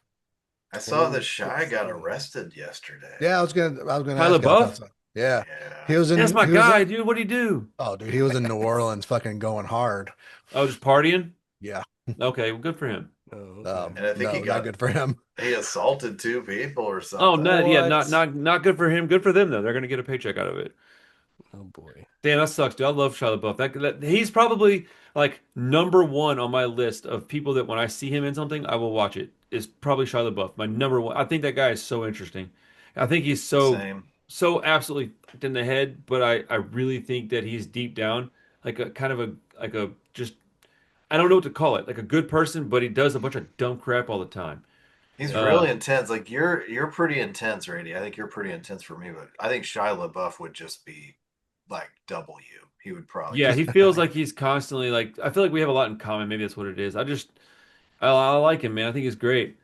I saw that Shy got 2016. arrested yesterday. Yeah, I was gonna Shia ask you about that LaBeouf? stuff. Yeah, Yeah. he was That's in. my He was. guy, dude. What'd he do? Oh, dude, he was in New Orleans, fucking going hard. Oh, just partying? Yeah. Okay, well, good for him. Oh, okay. And I think No, not good for him. he assaulted two people or Oh, no, something. yeah, not What? not not good for him. Good for them though. They're gonna get a paycheck out of it. Oh boy. Damn, that sucks, dude. I love Shia LaBeouf. He's probably like number one on my list of people that when I see him in something, I will watch it. Is probably Shia LaBeouf, my number one. I think that guy is so interesting. I think he's Same. so absolutely fucked in the head, but I really think that he's deep down like a kind of a like a just I don't know what to call it, like a good person, but he does a bunch of dumb crap all the time. He's Uh, really intense. Like you're pretty intense, Randy. I think you're pretty intense for me, but I think Shia LaBeouf would just be like double you. He would probably yeah, just he be feels like, like he's constantly like I feel like we have a lot in common. Maybe that's what it is. I like him, man. I think he's great.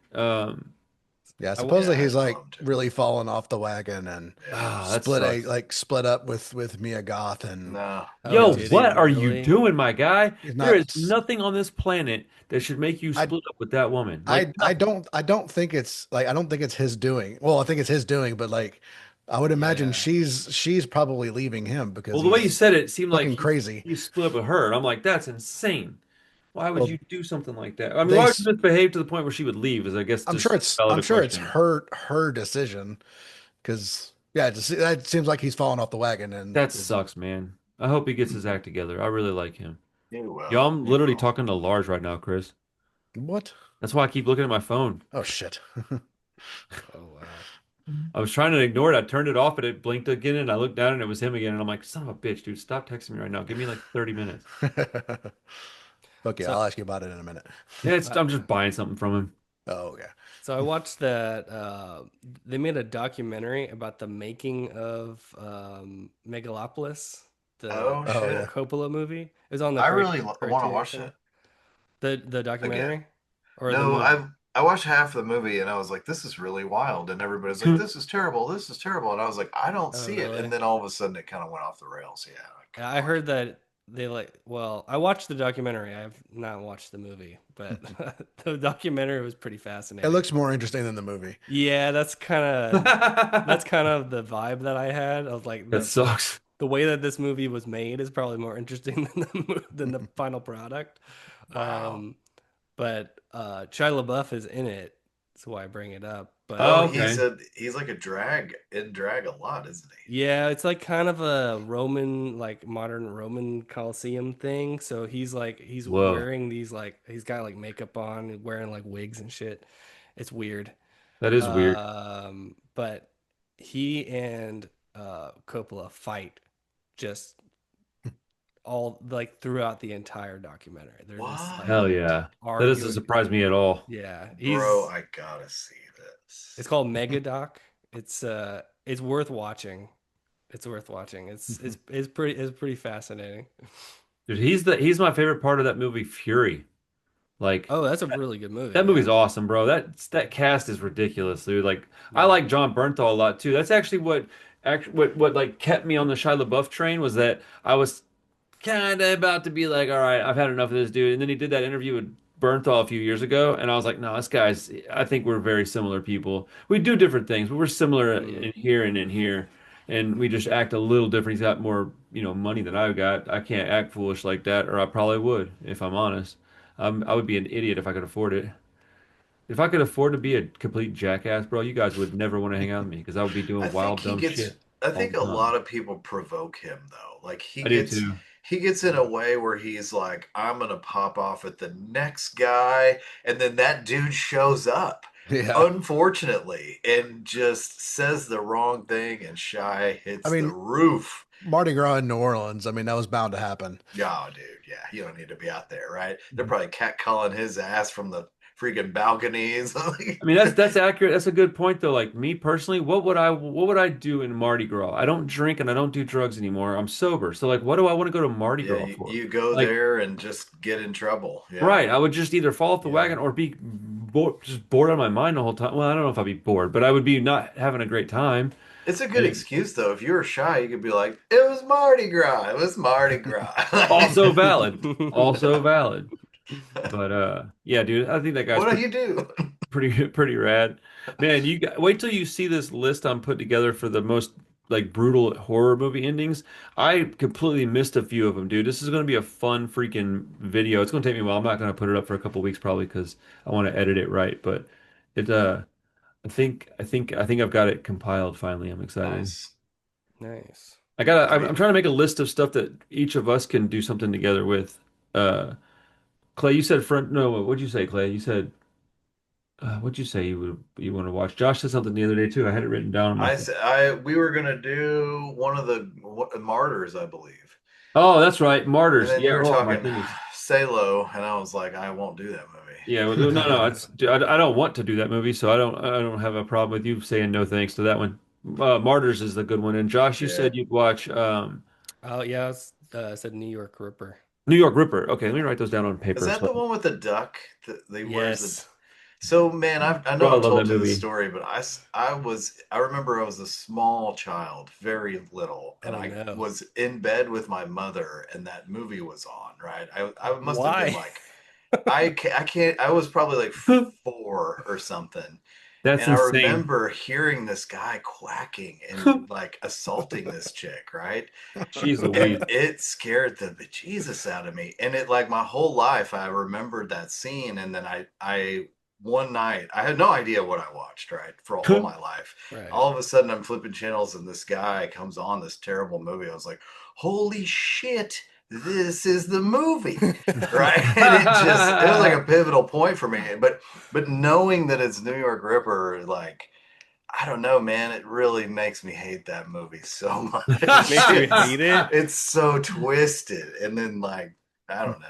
Yeah, I w- supposedly yeah, he's I like love him too. really fallen off the wagon and Yeah. That split sucks. like split up with Mia Goth and No, oh, Yo, no, did he what are you really? doing, my guy? he's There is not. nothing on this planet that should make you I split up with that woman. Like I nothing. don't think it's like I don't think it's his doing. Well, I think it's his doing, but like I would imagine Yeah. she's probably leaving him because Well, the way you he's said it, it seemed like fucking crazy. he split up with her. And I'm like, that's insane. Why would Well, you do something like that? I mean, they why would you s- misbehave to the point where she would leave? Is I guess just valid I'm a sure it's question. her decision because yeah, that seems like he's fallen off the wagon and That is sucks, man. I hope he gets his act together. I really like him. he Yo, will. I'm He literally will. talking to Lars right now, Chris. what? That's why I keep looking at my phone. Oh shit. Oh wow. I was trying to ignore it. I turned it off and it blinked again and I looked down and it was him again. And I'm like, son of a bitch, dude, stop texting me right now. Give me like 30 minutes. Okay, So I'll ask you about it in a minute. Yeah, it's, I, I'm just buying something from him. Oh, okay. so I watched that. They made a documentary about the making of Megalopolis, the Oh Oh shit! yeah. Coppola movie. It was on the I really want to Criterion watch channel. it The again. documentary or the No, movie? I watched half the movie and I was like, this is really wild, and everybody's like, this is terrible, this is terrible, and I was like, I don't Oh see it, and really? then all of a sudden it kind of went off the rails. Yeah, I Yeah, couldn't I watch heard it. that they well, I watched the documentary. I have not watched the movie, but the documentary was pretty It fascinating. looks more interesting than the movie. Yeah, that's That kind of the vibe that I had. I was like sucks. the way that this movie was made is probably more interesting than than the final product. Wow. Um, but Shia LaBeouf is in it. That's why I bring it up. But Oh, Oh, okay. he's like a drag in drag a lot, isn't he? yeah, it's like kind of a Roman, like modern Roman Colosseum thing. So he's Whoa, wearing these like he's got like makeup on, wearing like wigs and shit. It's weird. that is weird. But he and Coppola fight just all like throughout the entire documentary. They're just What, like Hell yeah. That doesn't arguing. surprise me at all. Yeah, bro? he's I gotta see this. it's called Megadoc. It's worth watching. It's worth watching. It's pretty fascinating. Dude, he's my favorite part of that movie, Fury. Like Oh, that's a really good movie. that movie's Yeah. awesome, bro. That cast is ridiculous, dude. Like I Yeah. like John Bernthal a lot too. That's actually what like kept me on the Shia LaBeouf train was that I was kind of about to be like, all right, I've had enough of this dude. And then he did that interview with Bernthal a few years ago, and I was like, no, this guy's. I think we're very similar people. We do different things, but we're similar Mm. in here and in here, and we just act a little different. He's got more, money than I've got. I can't act foolish like that, or I probably would, if I'm honest. I would be an idiot if I could afford it. If I could afford to be a complete jackass, bro, you guys would never want to hang out with me because I would be I doing think wild, he dumb gets. shit I all think the a time. lot of people provoke him though. Like I do too. he gets in a way where he's like, I'm gonna pop off at the next guy, and then that dude shows up, Yeah. unfortunately, and just says the wrong thing, and Shy I hits the mean, roof. Mardi Gras in New Orleans, I mean, that was bound to happen. Yeah, dude, yeah, you don't need to be out there, right? They're probably catcalling his ass from the freaking balconies. I mean, that's accurate. That's a good point though. Like me personally, what would I do in Mardi Gras? I don't drink and I don't do drugs anymore. I'm sober. So like what do I want to go to Mardi Yeah, Gras you, for? you go Like there and just get in trouble. Yeah, right, I would just either fall off the Yeah. wagon or be just bored out of my mind the whole time. Well, I don't know if I'd be bored, but I would be not having a great time. it's a good And excuse though. If you were shy, you could be like, "It was Mardi Gras. It was Mardi Gras." also valid. Also valid. But yeah, dude, I think that guy's What do you do? pretty rad. Man, wait till you see this list I'm putting together for the most like brutal horror movie endings. I completely missed a few of them, dude. This is going to be a fun freaking video. It's going to take me a while. I'm not going to put it up for a couple weeks probably because I want to edit it right, but it I think I've got it compiled finally. I'm excited. Nice. Nice. I'm, I I'm mean, trying to make a list of stuff that each of us can do something together with. Uh Clay, you said front no, what'd you say, Clay? You said what'd you say you want to watch? Josh said something the other day too. I had it written down on my phone. we were gonna do one of the martyrs, I believe, Oh, that's right. and Martyrs. then Yeah. you were Oh, my talking goodness. Salo, and I was like, I won't do that movie. Yeah. Well, no, no. Dude, I don't want to do that movie, so I don't have a problem with you saying no thanks to that one. Martyrs is the good one. And Josh, you Yeah. said you'd watch Oh yeah, said New York Ripper. New York Ripper. Okay, let me write those down on Is paper. that the So, one with the duck that they wears the? Yes. So man, I bro, know I I've love that told you this movie. story, but I remember I was a small child, very little, and Oh I no. was in bed with my mother, and that movie was on. Right, I must have been Why? like I can't I was probably like 4 or something. That's And I insane. remember hearing this guy quacking and like assaulting this chick, right? Jeez And Louise. it scared the bejesus out of me. And it like my whole life I remembered that scene. And then I one night I had no idea what I watched, right? For all my life. Right. All of a sudden I'm flipping channels and this guy comes on this terrible movie. I was like, holy shit, this is the movie. Right. And it was like a pivotal point for me. But knowing that it's New York Ripper, like I don't know, man. It really makes me hate that movie so much. Makes you hate it. It's so twisted, and then like I don't know.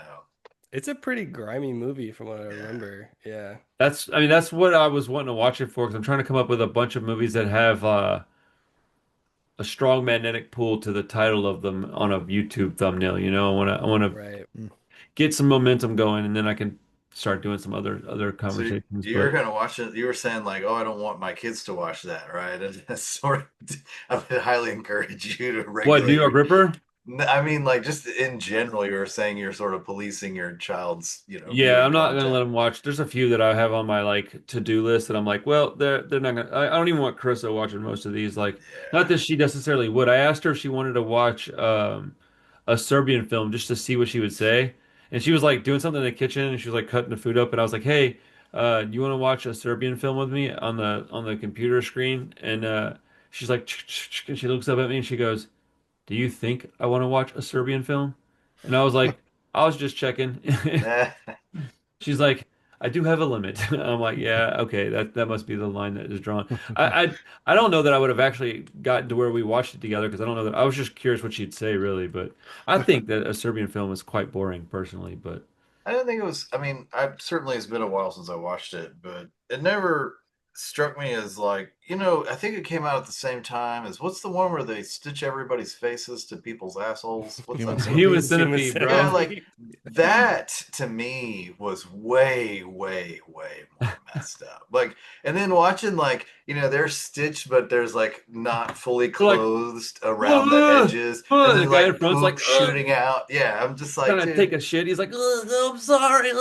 It's a pretty grimy movie from what I Yeah, remember. Yeah. I mean, that's what I was wanting to watch it for because I'm trying to come up with a bunch of movies that have a strong magnetic pull to the title of them on a YouTube thumbnail. I want to Right. get some momentum going, and then I can start doing some other so conversations. you're But gonna watch it. You were saying like, oh, I don't want my kids to watch that, right? And that's sort of. I would highly encourage you to what, New regulate York your. Ripper? I mean, like just in general, you were saying you're sort of policing your child's, Yeah, viewing I'm not gonna let content. them watch. There's a few that I have on my like to-do list that I'm like, well, they're not gonna. I don't even want Carissa watching most of these. Like, not Yeah. that she necessarily would. I asked her if she wanted to watch a Serbian film just to see what she would say, and she was like doing something in the kitchen and she was like cutting the food up, and I was like, hey, do you want to watch a Serbian film with me on the computer screen? And she's like, and she looks up at me and she goes, do you think I want to watch a Serbian film? And I was like, I was just checking. She's like, I do have a limit. I'm like, yeah, okay, that must be the line that is drawn. I don't know that I would have actually gotten to where we watched it together because I don't know that I was just curious what she'd say really, but I think that a Serbian film is quite boring personally, but I don't think it was. I mean, I certainly it's been a while since I watched it, but it never struck me as like I think it came out at the same time as what's the one where they stitch everybody's faces to people's assholes? What's Human that Centipede. Human movie? Human Centipede, Yeah, bro. like centipede. that to me was way, way, way more messed up. Like, and then watching like they're stitched, but there's like not fully They're like, closed around the edges, and The then guy in like front's poop like, shooting out. Yeah, I'm just like, trying to take dude. a shit. He's like, I'm sorry.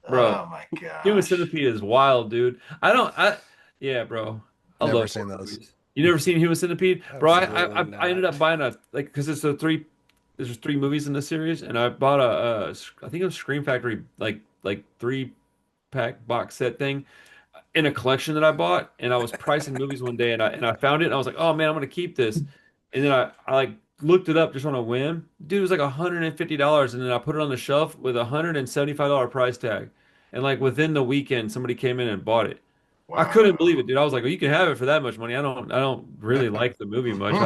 bro. Oh my Human gosh. Centipede is wild, dude. I don't. Yeah, bro. I Never love seen horror those. movies. You never seen Human Centipede, bro? Absolutely I ended not. up buying a like because it's a three. There's three movies in the series, and I bought I think it was Scream Factory like three pack box set thing in a collection that I bought, and I was pricing movies one day, and I found it, and I was like, oh man, I'm gonna keep this, and then I like looked it up just on a whim. Dude, it was like $150, and then I put it on the shelf with a $175 price tag, and like within the weekend, somebody came in and bought it. I couldn't Wow. believe it, dude. I was like, well, you can have it for that much money. I don't really like the movie much.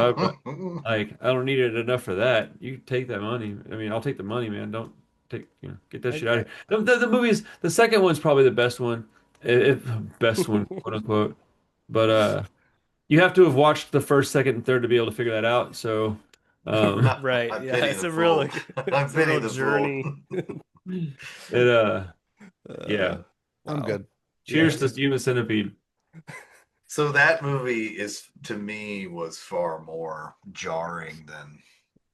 I don't need it enough for that. You take that money. I mean, I'll take the money, man. Don't take, get that shit out of here. The movies, the second one's probably the best one, if best one, quote unquote. But you have to have watched the first, second, and third to be able to figure that out. So, um, Right. I Yeah, pity it's the a real fool. I it's a pity real the fool. journey. it yeah. Uh, I'm wow. good. Yeah, Cheers to Human Centipede. So that movie is to me was far more jarring than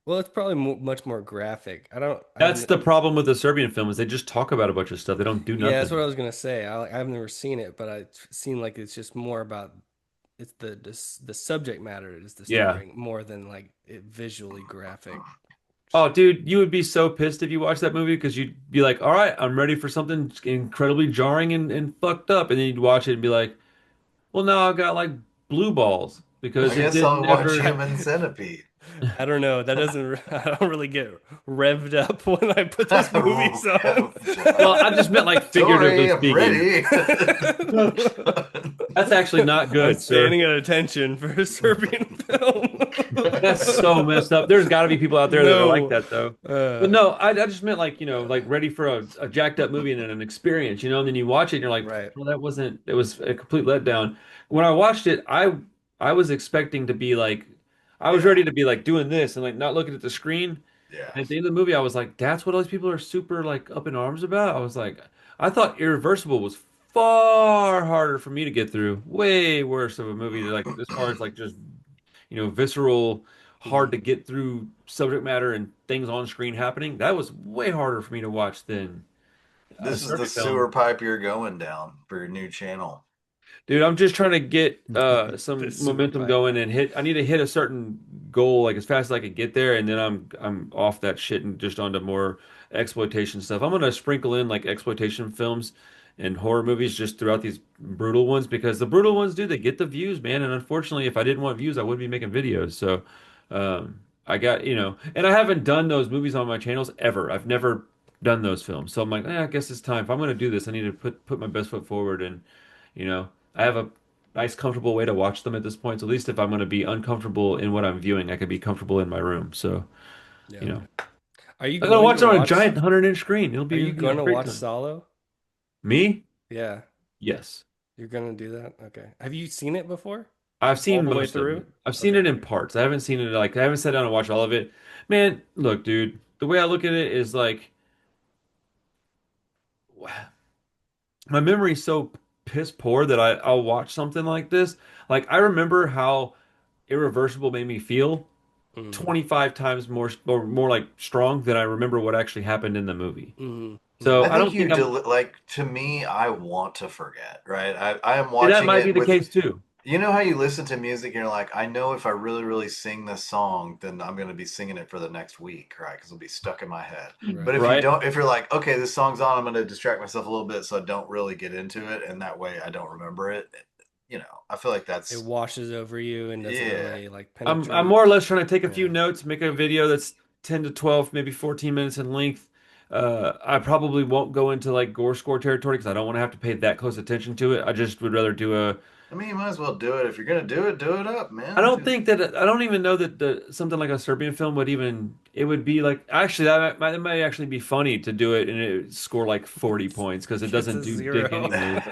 well, it's probably much more graphic. I That's haven't, the problem with the Serbian film is they just talk about a bunch of stuff. They don't do yeah, that's what I nothing. was gonna say. I've never seen it, but it seemed like it's just more about it's the subject matter is Yeah. disturbing more than like it visually graphic. Oh, dude, you would be so pissed if you watched that movie because you'd be like, all right, I'm ready for something incredibly jarring and fucked up. And then you'd watch it and be like, well, now I've got like blue balls I because it guess did I'll watch never. Human Centipede. I don't know. That doesn't. I don't really get revved up when I put those movies on. Well, I just meant like figuratively Tori, I'm speaking. ready. That's actually not I'm good, sir. standing at attention for a Serbian film. That's so messed up. There's got to be people out there that are like No. that, though. But Uh, no, I just meant like, like ready for a jacked up movie and an experience, and then you watch it and you're like, right. well, that wasn't, it was a complete letdown. When I watched it, I was expecting to be like, I was Yeah, ready to be like doing this and like not looking at the screen. yeah. And at the end of the movie, I was like, that's what all these people are super like up in arms about. I was like, I thought Irreversible was far harder for me to get through. Way worse of a movie, like as far as like just visceral, hard Mhm. to get through subject matter and things on screen happening. That was way harder for me to watch than a This is the Serbian sewer film. pipe you're going down for your new channel. Dude, I'm just trying to get The some sewer momentum pipe. going and hit. I need to hit a certain goal like as fast as I could get there, and then I'm off that shit and just onto more exploitation stuff. I'm gonna sprinkle in like exploitation films and horror movies just throughout these brutal ones because the brutal ones do they get the views, man. And unfortunately, if I didn't want views, I wouldn't be making videos. So I got and I haven't done those movies on my channels ever. I've never done those films, so I'm like, I guess it's time. If I'm gonna do this, I need to put my best foot forward and. I have a nice, comfortable way to watch them at this point. So at least if I'm going to be uncomfortable in what I'm viewing, I can be comfortable in my room. So, you Yeah. know, Are you I'm going to going watch to it on a watch? giant 100-inch screen. It'll Are be, you going to great watch time. Solo? Me? Yeah, Yes. you're gonna do that. Okay. Have you seen it before? I've All seen the way most of through? it. I've seen Okay. it in parts. I haven't seen it I haven't sat down and watched all of it. Man, look, dude, the way I look at it is like my memory's so piss poor that I'll watch something like this. Like I remember how Irreversible made me feel Mm-hmm. 25 times more or more like strong than I remember what actually happened in the movie. Mm-hmm. So I Mm-hmm. I think don't think I'm like to me, I want to forget, right? I am that watching might be it the with case too. you know how you listen to music and you're like, I know if I really, really sing this song, then I'm going to be singing it for the next week, right? Because it'll be stuck in my head. But Right. if you Right? don't, if you're like, okay, this song's on, I'm going to distract myself a little bit so I don't really get into it, and that way I don't remember it. I feel like It that's washes over you and doesn't yeah. really like I'm penetrate. more or less trying to take a few Yeah. notes, make a video that's 10 to 12, maybe 14 minutes in length. I probably won't go into like gore score territory because I don't want to have to pay that close attention to it. I just would rather do a I mean, you might as well do it if you're going to do it up, I man. don't think that I don't even know that the something like a Serbian film would even it would be like actually it might actually be funny to do it and it score like 40 points because it Gets doesn't a do dick zero. anyways.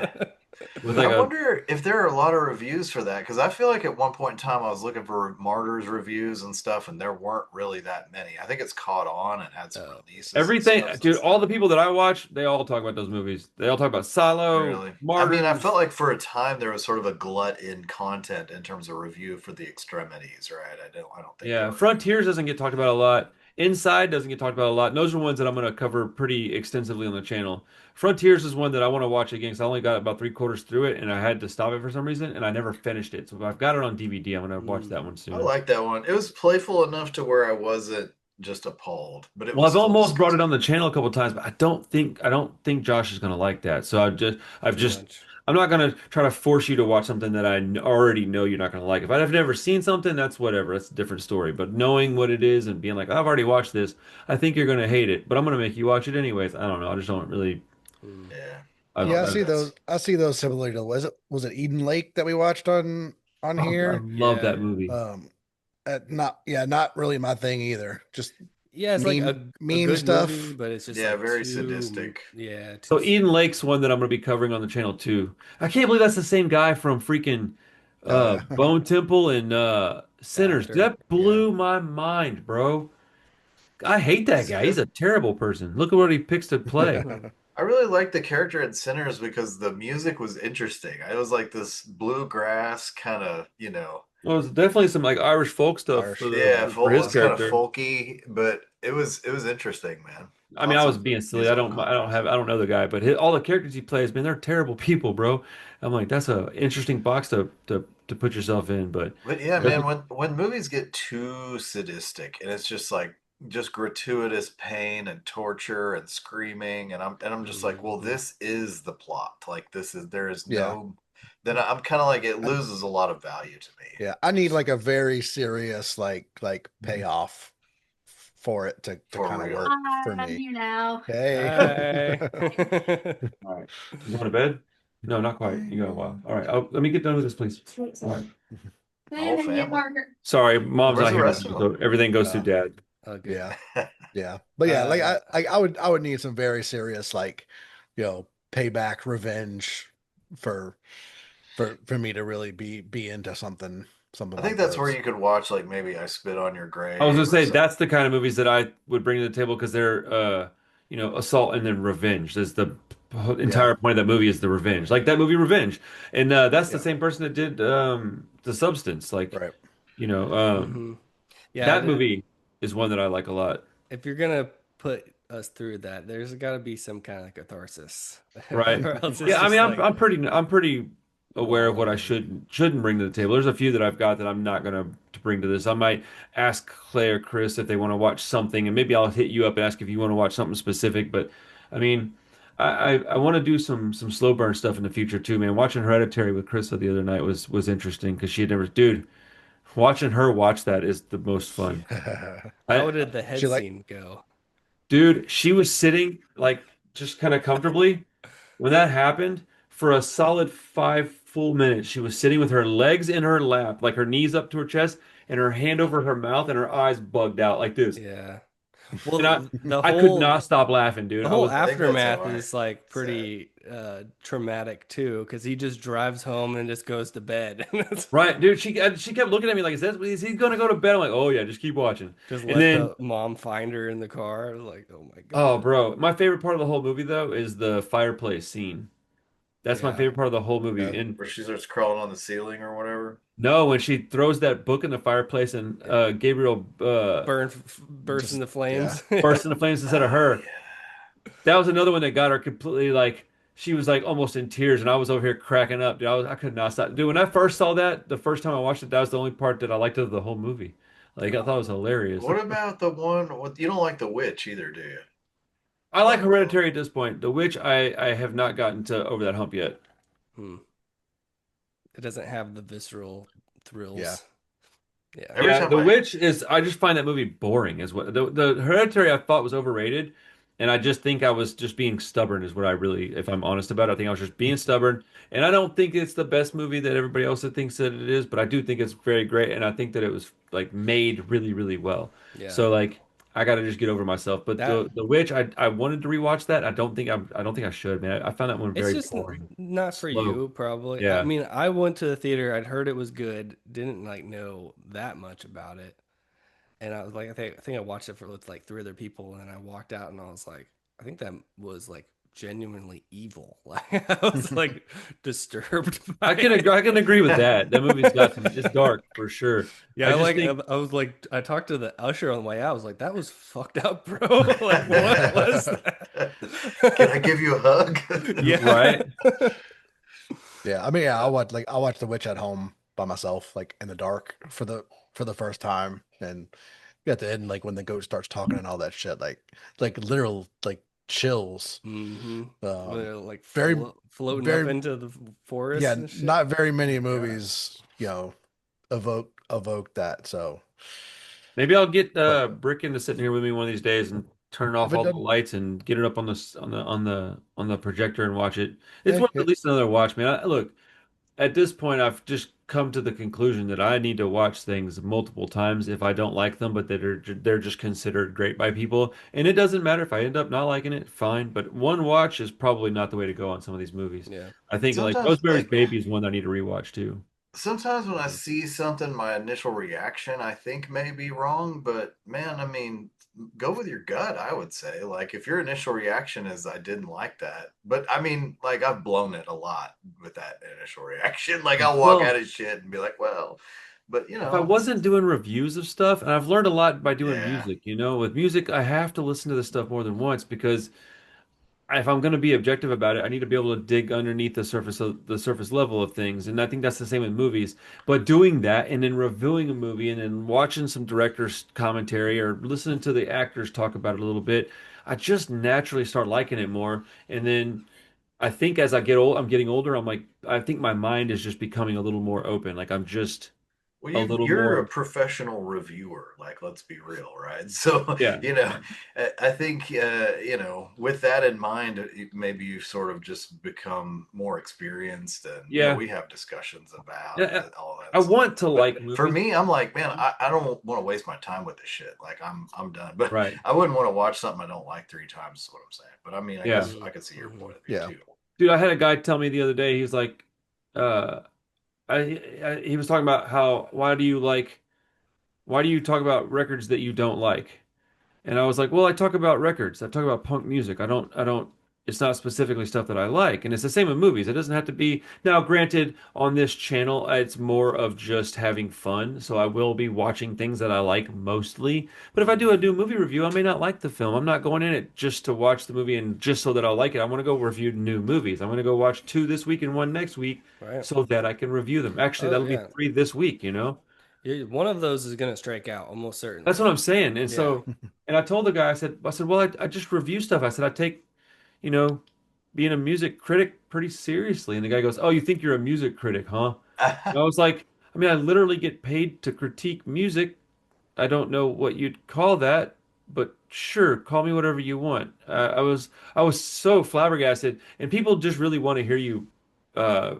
With I like a wonder if there are a lot of reviews for that because I feel like at one point in time I was looking for Martyrs reviews and stuff, and there weren't really that many. I think it's caught on and had some Oh, releases and everything, stuff dude. since All then. the people that I watch, they all talk about those movies. They all talk about Silo, Really, I mean, I felt Martyrs. like for a time there was sort of a glut in content in terms of review for the extremities, right? I don't think there Yeah, were any. Frontiers doesn't get talked about a lot. Inside doesn't get talked about a lot. And those are ones that I'm going to cover pretty extensively on the channel. Frontiers is one that I want to watch again because I only got about three-quarters through it and I had to stop it for some reason and I never finished it. So if I've got it on DVD, I'm going to watch that one I soon. like that one. It was playful enough to where I wasn't just appalled, but it Well, was I've still almost brought it disgusting. on the channel a couple times, but I don't think Josh is going to like that. So I've Too just, much. I'm not going to try to force you to watch something that already know you're not going to like. If I've never seen something, that's whatever. That's a different story. But knowing what it is and being like, I've already watched this, I think you're going to hate it, but I'm going to make you watch it anyways. I don't know. I just don't really. Mm. Yeah. I've, Oh, Yeah, I that see I've, those. that's I see those similar to was it Eden Lake that we watched on oh, I here? love Yeah. that movie. Um, not really my thing either. Just Yeah, it's like a mean good movie, stuff. but it's just yeah, like very too, sadistic. yeah, too. So Eden Lake's one that I'm going to be covering on the channel too. I can't believe that's the same guy from freaking Oh yeah, Bone Temple and Sinners. After, That yeah. blew my mind, bro. I hate that He's guy. He's good. a terrible person. Look at what he picks to play. I really liked the character in Sinners because the music was interesting. It was like this bluegrass kind of, Well, there's definitely some like Irish folk stuff Irish. yeah, for full. It his was kind of character. folky, but it was interesting, man. I mean, I Lots was of being silly. musical I composition. don't know the guy, but all the characters he plays, man, they're terrible people, bro. I'm like, that's a interesting box to put yourself in, but But yeah, man, definitely, when movies get too sadistic and it's just like just gratuitous pain and torture and screaming and I'm just like, well, Mhm. this is the plot. Like there is Yeah, no then I'm kind of like it I, loses a lot of value to me. yeah. I need like a very serious like payoff for it to For kind of real. work Hi, for I'm me. here now. Hey. Hi. all right. You going to bed? No, not quite. You got a while. All right. Let me get done with this, please. All right. The Then whole they get family. Parker. Sorry, mom's Where's not the here rest today, of so them? everything goes through Uh, dad. Oh, good. yeah. Yeah. But yeah, like Uh, I would need some very serious like, payback revenge for for me to really be into something I think like that's where this. you could watch like maybe I Spit on Your I was gonna Grave or say something. that's the kind of movies that I would bring to the table because they're assault and then revenge. There's the Yeah. entire point of that movie is the revenge. Like that movie Revenge. And that's the Yeah. same person that did The Substance. Like, Right. you know, hmm Yeah, that movie is one that I like a lot. if you're gonna put us through that, there's got to be some kind of catharsis, Right. or else it's Yeah, I mean just like I'm pretty aware of what I boring. shouldn't bring to the table. There's a few that I've got that I'm not gonna to bring to this. I might ask Clay or Chris if they want to watch something, and maybe I'll hit you up and ask if you want to watch something specific. But I mean, I want to do some slow burn stuff in the future too, man. Watching Hereditary with Krista the other night was interesting because she had never, dude, watching her watch that is the most fun. How I did the She head like scene go? Dude, she was sitting like just kind of comfortably. When that happened, for a solid 5 full minutes, she was sitting with her legs in her lap, like her knees up to her chest, and her hand over her mouth, and her eyes bugged out like this. Yeah. And Well, the I could whole not stop laughing, dude. the I whole was I think that's how aftermath I is like said. pretty traumatic too, because he just drives home and just goes to bed. It's right, dude. She kept looking at me like, is he gonna go to bed? I'm like, oh yeah, just keep watching. just And let then, the mom find her in the car. Like, oh my oh, God. bro, my favorite part of the whole movie though is the fireplace scene. That's my Yeah. favorite part of the whole movie. yeah. And Where she starts crawling on the ceiling or whatever. no, when she throws that book in the fireplace and Gabriel Burst Just into yeah. flames. bursts into flames instead of Oh her. yeah. That was another one that got her completely like she was like almost in tears, and I was over here cracking up. Dude, I could not stop. Dude, when I first saw that, the first time I watched it, that was the only part that I liked of the whole movie. Like I thought it was hilarious. What about the one with you don't like the witch either, do you? I like The Hereditary at this point. The Witch, I have not gotten to over that hump yet. Hmm. It doesn't have the visceral Yeah. thrills. Yeah. every Yeah, time The I Witch is. I just find that movie boring. Is what the Hereditary I thought was overrated, and I just think I was just being stubborn. Is what I really, if I'm honest about it, I think I was just being stubborn, and I don't think it's the best movie that everybody else thinks that it is, but I do think it's very great, and I think that it was like made really, really well. Yeah. So like, I got to just get over myself. But That the Witch, I wanted to rewatch that. I don't think I should, man. I found that one It's very just boring, not for slow. you, probably. I Yeah. mean, I went to the theater. I'd heard it was good. Didn't like know that much about it, and I was like, I think I watched it with like three other people, and then I walked out, and I was like, I think that was like genuinely evil. Like I was like disturbed by I it. can agree with that. That movie's got some. It's dark for sure. Yeah, I I just like. think I was like, I talked to the usher on the way out. I was like, that was fucked up, bro. Like, what was that? Can I give you a hug? Yeah. right. Yeah, I mean, yeah, Uh, I watched The Witch at home by myself, like in the dark for the first time, and at the end, like when the goat starts talking and all that shit, like literal like chills. mm-hmm. When Um, they're like very floating up very into the yeah, forest and shit. not very Oh many my God. movies, evoke that. So, Maybe I'll get but Brick into sitting here with me one of these days and turn off if it all the doesn't, lights and get it up on the projector and watch it. It's yeah, worth yeah, at least another watch, man. Look, at this point, I've just come to the conclusion that I need to watch things multiple times if I don't like them, but they're just considered great by people. And it doesn't matter if I end up not liking it, fine. But one watch is probably not the way to go on some of these movies. Yeah. I think like Sometimes, Rosemary's Baby is one that I need to rewatch too. sometimes when I Mhm. see something, my initial reaction I think may be wrong, but man, I mean, go with your gut, I would say. Like if your initial reaction is I didn't like that, but I mean, like I've blown it a lot with that initial reaction. Like I'll walk out Well, of shit and be like, well, but if I wasn't doing reviews of stuff, and I've learned a lot by doing yeah. music, with music, I have to listen to this stuff more than once because if I'm going to be objective about it, I need to be able to dig underneath the surface level of things. And I think that's the same with movies. But doing that and then reviewing a movie and then watching some director's commentary or listening to the actors talk about it a little bit, I just naturally start liking it more. And then I think as I'm getting older, I think my mind is just becoming a little more open. Like I'm just Well, a little you're a more, professional reviewer, like let's be real, right? So, yeah, you know, I think with that in mind, maybe you've sort of just become more experienced, and yeah, we have discussions about yeah. all I that stuff. want to But like for movies. me, I'm like, man, I don't want to waste my time with this shit. Like I'm done. But Right. I wouldn't want to watch something I don't like three times. Is what I'm saying. But I mean, I Yeah. guess Mhm. I could see your Mhm. point of view yeah. too. Dude, I had a guy tell me the other day, he's like, uh, he was talking about how why do you talk about records that you don't like? And I was like, well, I talk about records. I talk about punk music. I don't, it's not specifically stuff that I like. And it's the same with movies. It doesn't have to be, now, granted, on this channel, it's more of just having fun. So I will be watching things that I like mostly. But if I do a movie review, I may not like the film. I'm not going in it just to watch the movie and just so that I'll like it. I want to go review new movies. I'm going to go watch two this week and one next week Right. so that I can review them. Actually, Oh that'll be yeah. three this week. Yeah, one of those is gonna strike out almost That's certainly. what I'm saying. And Yeah. so, and I told the guy, well, I just review stuff. I said, I take, you know, being a music critic pretty seriously. And the guy goes, oh, you think you're a music critic, huh? And I was like, I mean, I literally get paid to critique music. I don't know what you'd call that, but sure, call me whatever you want. I was so flabbergasted, and people just really want to hear you uh,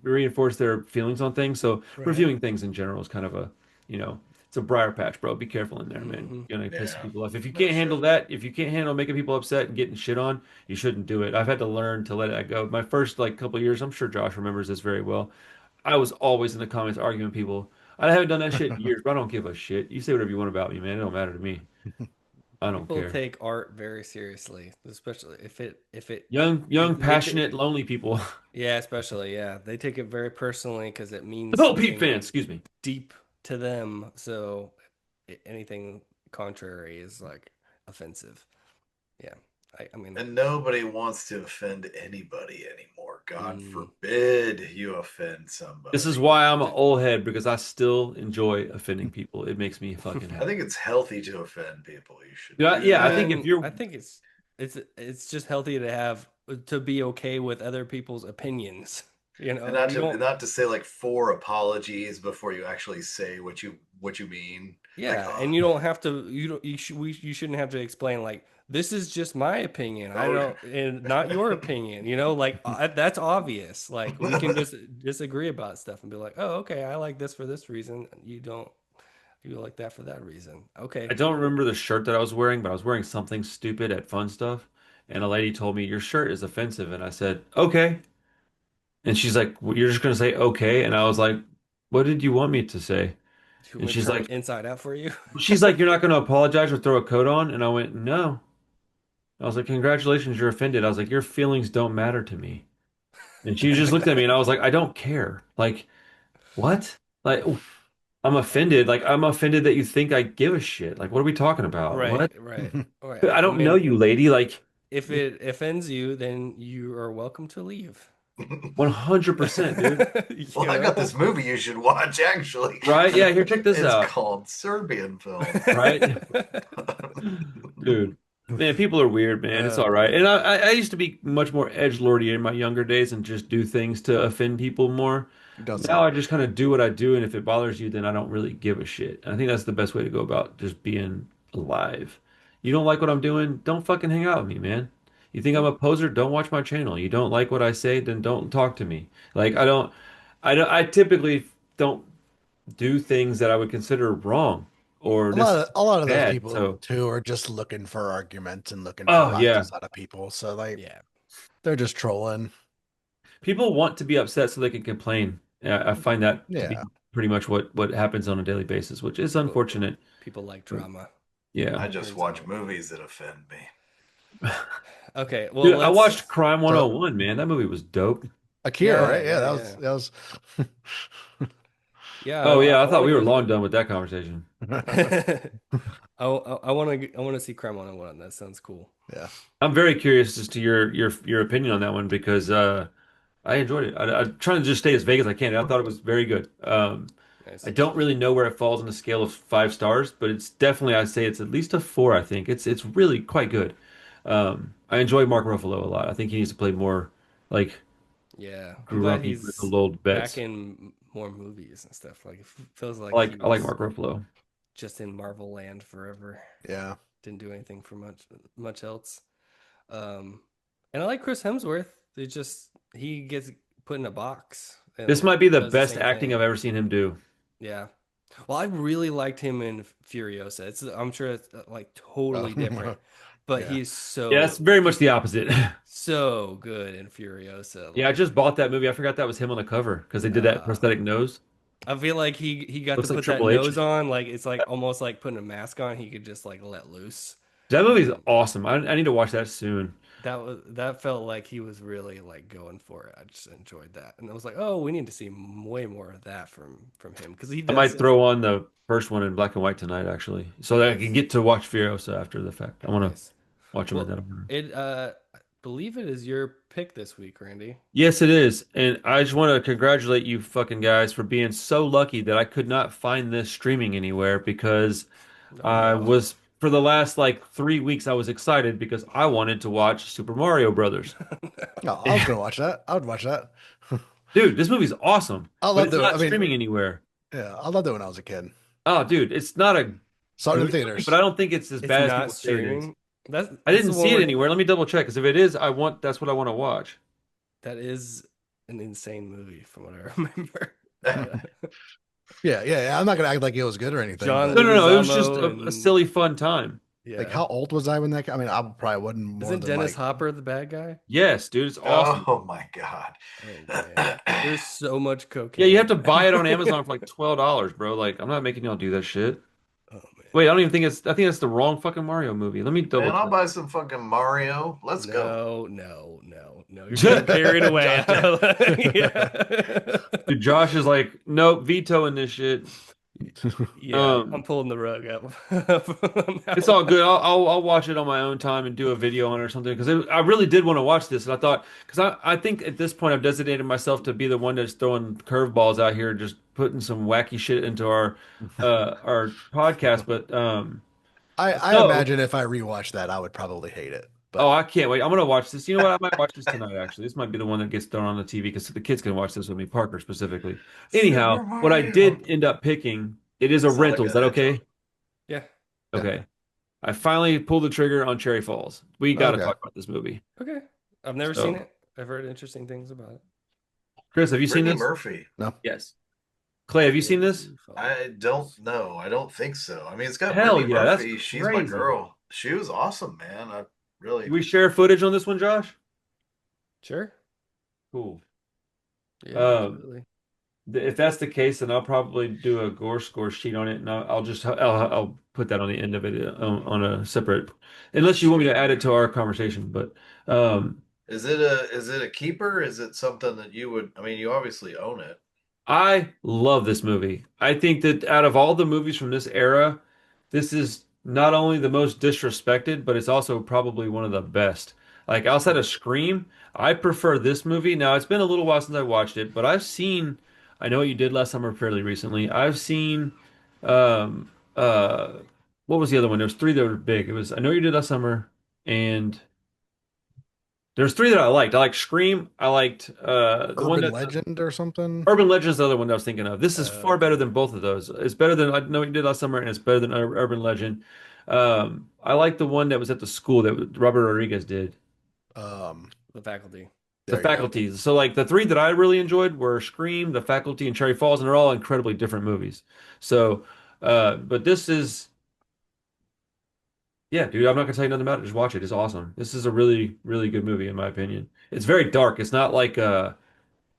reinforce their feelings on things. So Right. reviewing things in general is kind of you know, it's a briar patch, bro. Be careful in there, man. Hmm. You're gonna piss Yeah, people off. If you no can't handle shit. that, if you can't handle making people upset and getting shit on, you shouldn't do it. I've had to learn to let that go. My first like couple of years, I'm sure Josh remembers this very well. I was always in the comments arguing with people. I haven't done that shit in years, but I don't give a shit. You say whatever you want about me, man. It don't matter to me. I don't People care. take art very seriously, especially Young, if they passionate, lonely people. yeah, especially yeah, they take it very personally because it means Oh, Pete something fans, excuse me. deep to them. So anything contrary is like offensive. Yeah, I mean, And nobody wants to offend anybody anymore. God mm, forbid you offend This is somebody. why I'm an old head because I still enjoy offending people. It makes me fucking I happy. think it's healthy to offend people. You should Yeah, do yeah. I I think that. if mean, you're I think it's just healthy to have to be okay with other people's opinions. You And know, you don't. not to say like four apologies before you actually say what you mean. Like, Yeah, oh, and you don't have to. You don't. You shouldn't have to explain like this is just my opinion. I oh. don't, and not your opinion. You know, like that's obvious. Like we can just disagree about stuff and be like, oh, okay, I like this for this reason. You don't. You like that for that reason. I Okay, don't cool. remember the shirt that I was wearing, but I was wearing something stupid at Fun Stuff, and a lady told me your shirt is offensive, and I said okay, and she's like, well, you're just gonna say okay, and I was like, what did you want me to say? You And want to turn it she's inside out for you? like, you're not gonna apologize or throw a coat on, and I went, no. I was like, congratulations, you're offended. I was like, your feelings don't matter to me. And she just looked at me and I was like, I don't care. Like, what? Like, I'm offended. Like, I'm offended that you think I give a shit. Like, what are we talking about? Right, What? right, right. I I don't know mean, you, lady. Like, if it offends you, then you are welcome to leave. 100%, dude. Well, You I got know? this movie you should watch, actually. Right? Yeah, here, check this It's out. called Serbian Film. Right? Dude. Man, people are weird, man. It's all right. And Man. I used to be much more edgelordy in my younger days and just do things to offend people more. Don't Now say. I just kind of do what I do, and if it bothers you, then I don't really give a shit. I think that's the best way to go about just being alive. You don't like what I'm doing, don't fucking hang out with me, man. You think I'm a poser? Don't watch my channel. You don't like what I say, then don't talk to me. Like I typically don't do things that I would consider wrong or necessarily A lot of those bad. people So, too are just looking for arguments and looking for oh yeah, rises out of people. So like Yeah. they're just trolling. people want to be upset so they can complain. I find that to be Yeah. pretty much what happens on a daily basis, which is People unfortunate. people like But drama. yeah. I just Turns watch out. movies that offend me. Okay, well Dude, I watched let's Crime So 101, man. That movie was dope. Akira, yeah, right? Yeah, yeah, that yeah. was that was Yeah, Oh yeah, I I thought want we to were go long done with that conversation. I want to see Crime 101. That sounds cool. yeah. I'm very curious as to your opinion on that one because I enjoyed it. I'm trying to just stay as vague as I can. I thought it was very good. I Nice. don't really know where it falls on the scale of 5 stars, but it's definitely I'd say it's at least a 4. I think it's really quite good. I enjoy Mark Ruffalo a lot. I think he needs to play more like Yeah, I'm glad grumpy, he's grizzled old back vets. in more movies and stuff. Like it feels I like like he I like was Mark Ruffalo. just in Marvel land forever. Yeah. Didn't do anything for much else. Um, and I like Chris Hemsworth. He gets put in a box This and might be the does the best same acting thing. I've ever seen him do. Yeah. Well, I really liked him in Furiosa. I'm sure it's like totally different, but Yeah. he's Yeah, it's very much he's the opposite. so good in Furiosa. Yeah, I Like, just bought that movie. I forgot that was him on the cover because they did that uh, prosthetic nose. I feel like he got to Looks like put that Triple H. nose on. Like it's like almost like putting a mask on. He could just like let loose, That movie's and awesome. I need to watch that soon. that felt like he was really like going for it. I just enjoyed that, and I was like, oh, we need to see way more of that from him because he I does might it. throw on the first one in black and white tonight, actually, so that I can Nice, get to watch Furiosa after the fact. I want to nice. watch them in Well, that order. I believe it is your pick this week, Randy. Yes, it is. And I just want to congratulate you fucking guys for being so lucky that I could not find this streaming anywhere because Oh I no. was, for the last like 3 weeks, I was excited because I wanted to watch Super Mario Brothers. No, I was gonna watch that. I would watch that. Dude, this movie's awesome, I but loved it's it. I not mean, streaming anywhere. yeah, I loved it when I was a kid. Oh, dude, it's not a Saw it in good the movie, but I theaters. don't think it's as It's bad as not people say it is. streaming. I That's didn't the see one it where anywhere. Let me double check because if it is, that's what I want to watch. that is an insane movie from what I remember. Yeah. I'm not gonna act like it was good or anything, John No, but no, no. It was just Leguizamo a and silly, fun time. like yeah. how old was I when that? I mean, I probably wasn't more Isn't than Dennis like Hopper the bad guy? Yes, dude, it's awesome. Oh my god. Oh man. There's so much Yeah, you have cocaine to in that buy it on movie. Amazon for like $12, bro. Like, I'm not making y'all do that shit. Oh man. Wait, I don't even think it's. I think that's the wrong fucking Mario movie. Let me double Man, I'll check. buy some fucking Mario. Let's go. No, no, no, no. You're getting carried away. Yeah. Dude, Josh is like, nope, vetoing this shit. Yeah, I'm Um, pulling the rug up. it's all good. I'll watch it on my own time and do a video on it or something because I really did want to watch this and I thought because I think at this point I've designated myself to be the one that's throwing curveballs out here, just putting some wacky shit into our podcast. But I no, imagine if I rewatched that, I would probably hate it. oh, But I can't wait. I'm gonna watch this. You know what? I might watch this tonight. Actually, this might be the one that gets thrown on the TV because the kids can watch this with me, Parker specifically. Anyhow, Super what I Mario. did end up picking, it is a That's not a rental. Is good that intro. okay? Yeah. yeah, Okay. I finally pulled the trigger on Cherry Falls. We got to okay. talk about this movie. Okay. I've never seen So, it. I've heard interesting things about it. Chris, have you seen Brittany this? Murphy. No, Yes. Clay, have you seen this? Cherry I Falls. don't know. I don't think so. I mean, it's got Hell Brittany yeah, that's Murphy. She's my crazy. girl. She was awesome, man. I Do really. we share footage on this one, Josh? Sure. Cool. Yeah, Um, absolutely. If that's the case, then I'll probably do a gore score sheet on it, and I'll put that on the end of it on a separate, unless you want me to add it to our conversation. But um, Is it a keeper? Is it something that you would? I mean, you obviously own it. I love this movie. I think that out of all the movies from this era, this is not only the most disrespected, but it's also probably one of the best. Like outside of Scream, I prefer this movie. Now, it's been a little while since I watched it, but I Know What You Did Last Summer fairly recently. I've seen, um, uh, what was the other one? There was three that were big. It was I Know What You Did Last Summer, and there's three that I liked. I liked Scream. I liked the one Urban that Legend or something. Urban Legends is the other one that I was thinking of. This is far better Okay. than both of those. It's better than I Know What You Did Last Summer, and it's better than Urban Legend. I like the one that was at the school that Robert Rodriguez did, Um, The Faculty. The there you go. Faculty. So, like, the three that I really enjoyed were Scream, The Faculty, and Cherry Falls, and they're all incredibly different movies. So, but this is, yeah, dude, I'm not gonna tell you nothing about it. Just watch it. It's awesome. This is a really, really good movie, in my opinion. It's very dark. It's not like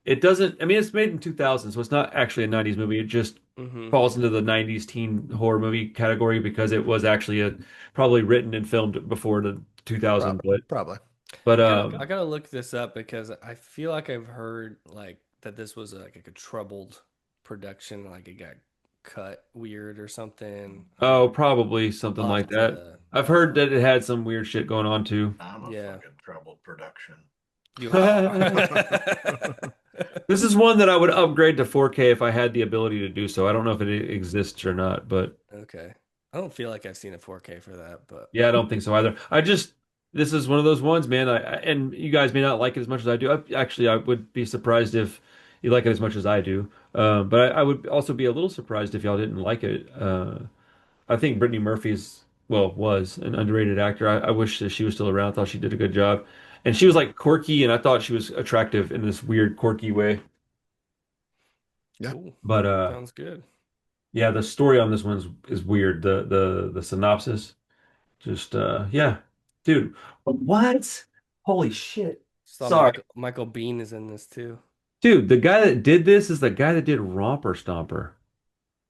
it doesn't, I mean, it's made in 2000, so it's not actually a 90s movie. It just Mm-hmm. falls into the 90s teen horror movie category because it was actually probably written and filmed before the 2000. Probably, probably. But I gotta look this up because I feel like I've heard like that this was like a troubled production, like it got cut weird or something. oh, probably something I'll like have that. to I've heard that it had some weird shit going on too. I'm a yeah. fucking troubled production. You are. This is one that I would upgrade to 4K if I had the ability to do so. I don't know if it exists or not, but Okay. I don't feel like I've seen a 4K for that, but yeah, I don't think so either. This is one of those ones, man. And you guys may not like it as much as I do. I would be surprised if you like it as much as I do. But I would also be a little surprised if y'all didn't like it. I think Brittany Murphy's, well, was an underrated actor. I wish that she was still around. I thought she did a good job. And she was like quirky, and I thought she was attractive in this weird, quirky way. Yeah. cool. But Sounds good. yeah, the story on this one is weird. The synopsis. Just yeah. Dude, what? Holy shit. Saw Sorry. Michael Bean is in this too. Dude, the guy that did this is the guy that did Romper Stomper.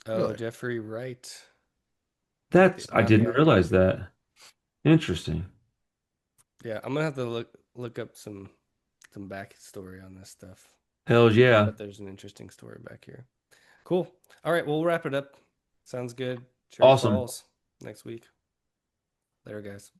Oh, Really? Jeffrey Wright, I not the didn't actor. realize that. Interesting. Yeah, I'm gonna have to look up some backstory on this stuff. Hells yeah. But there's an interesting story back here. Cool. All right, we'll wrap it up. Sounds good. Cherry Awesome. Falls next week. Later, guys.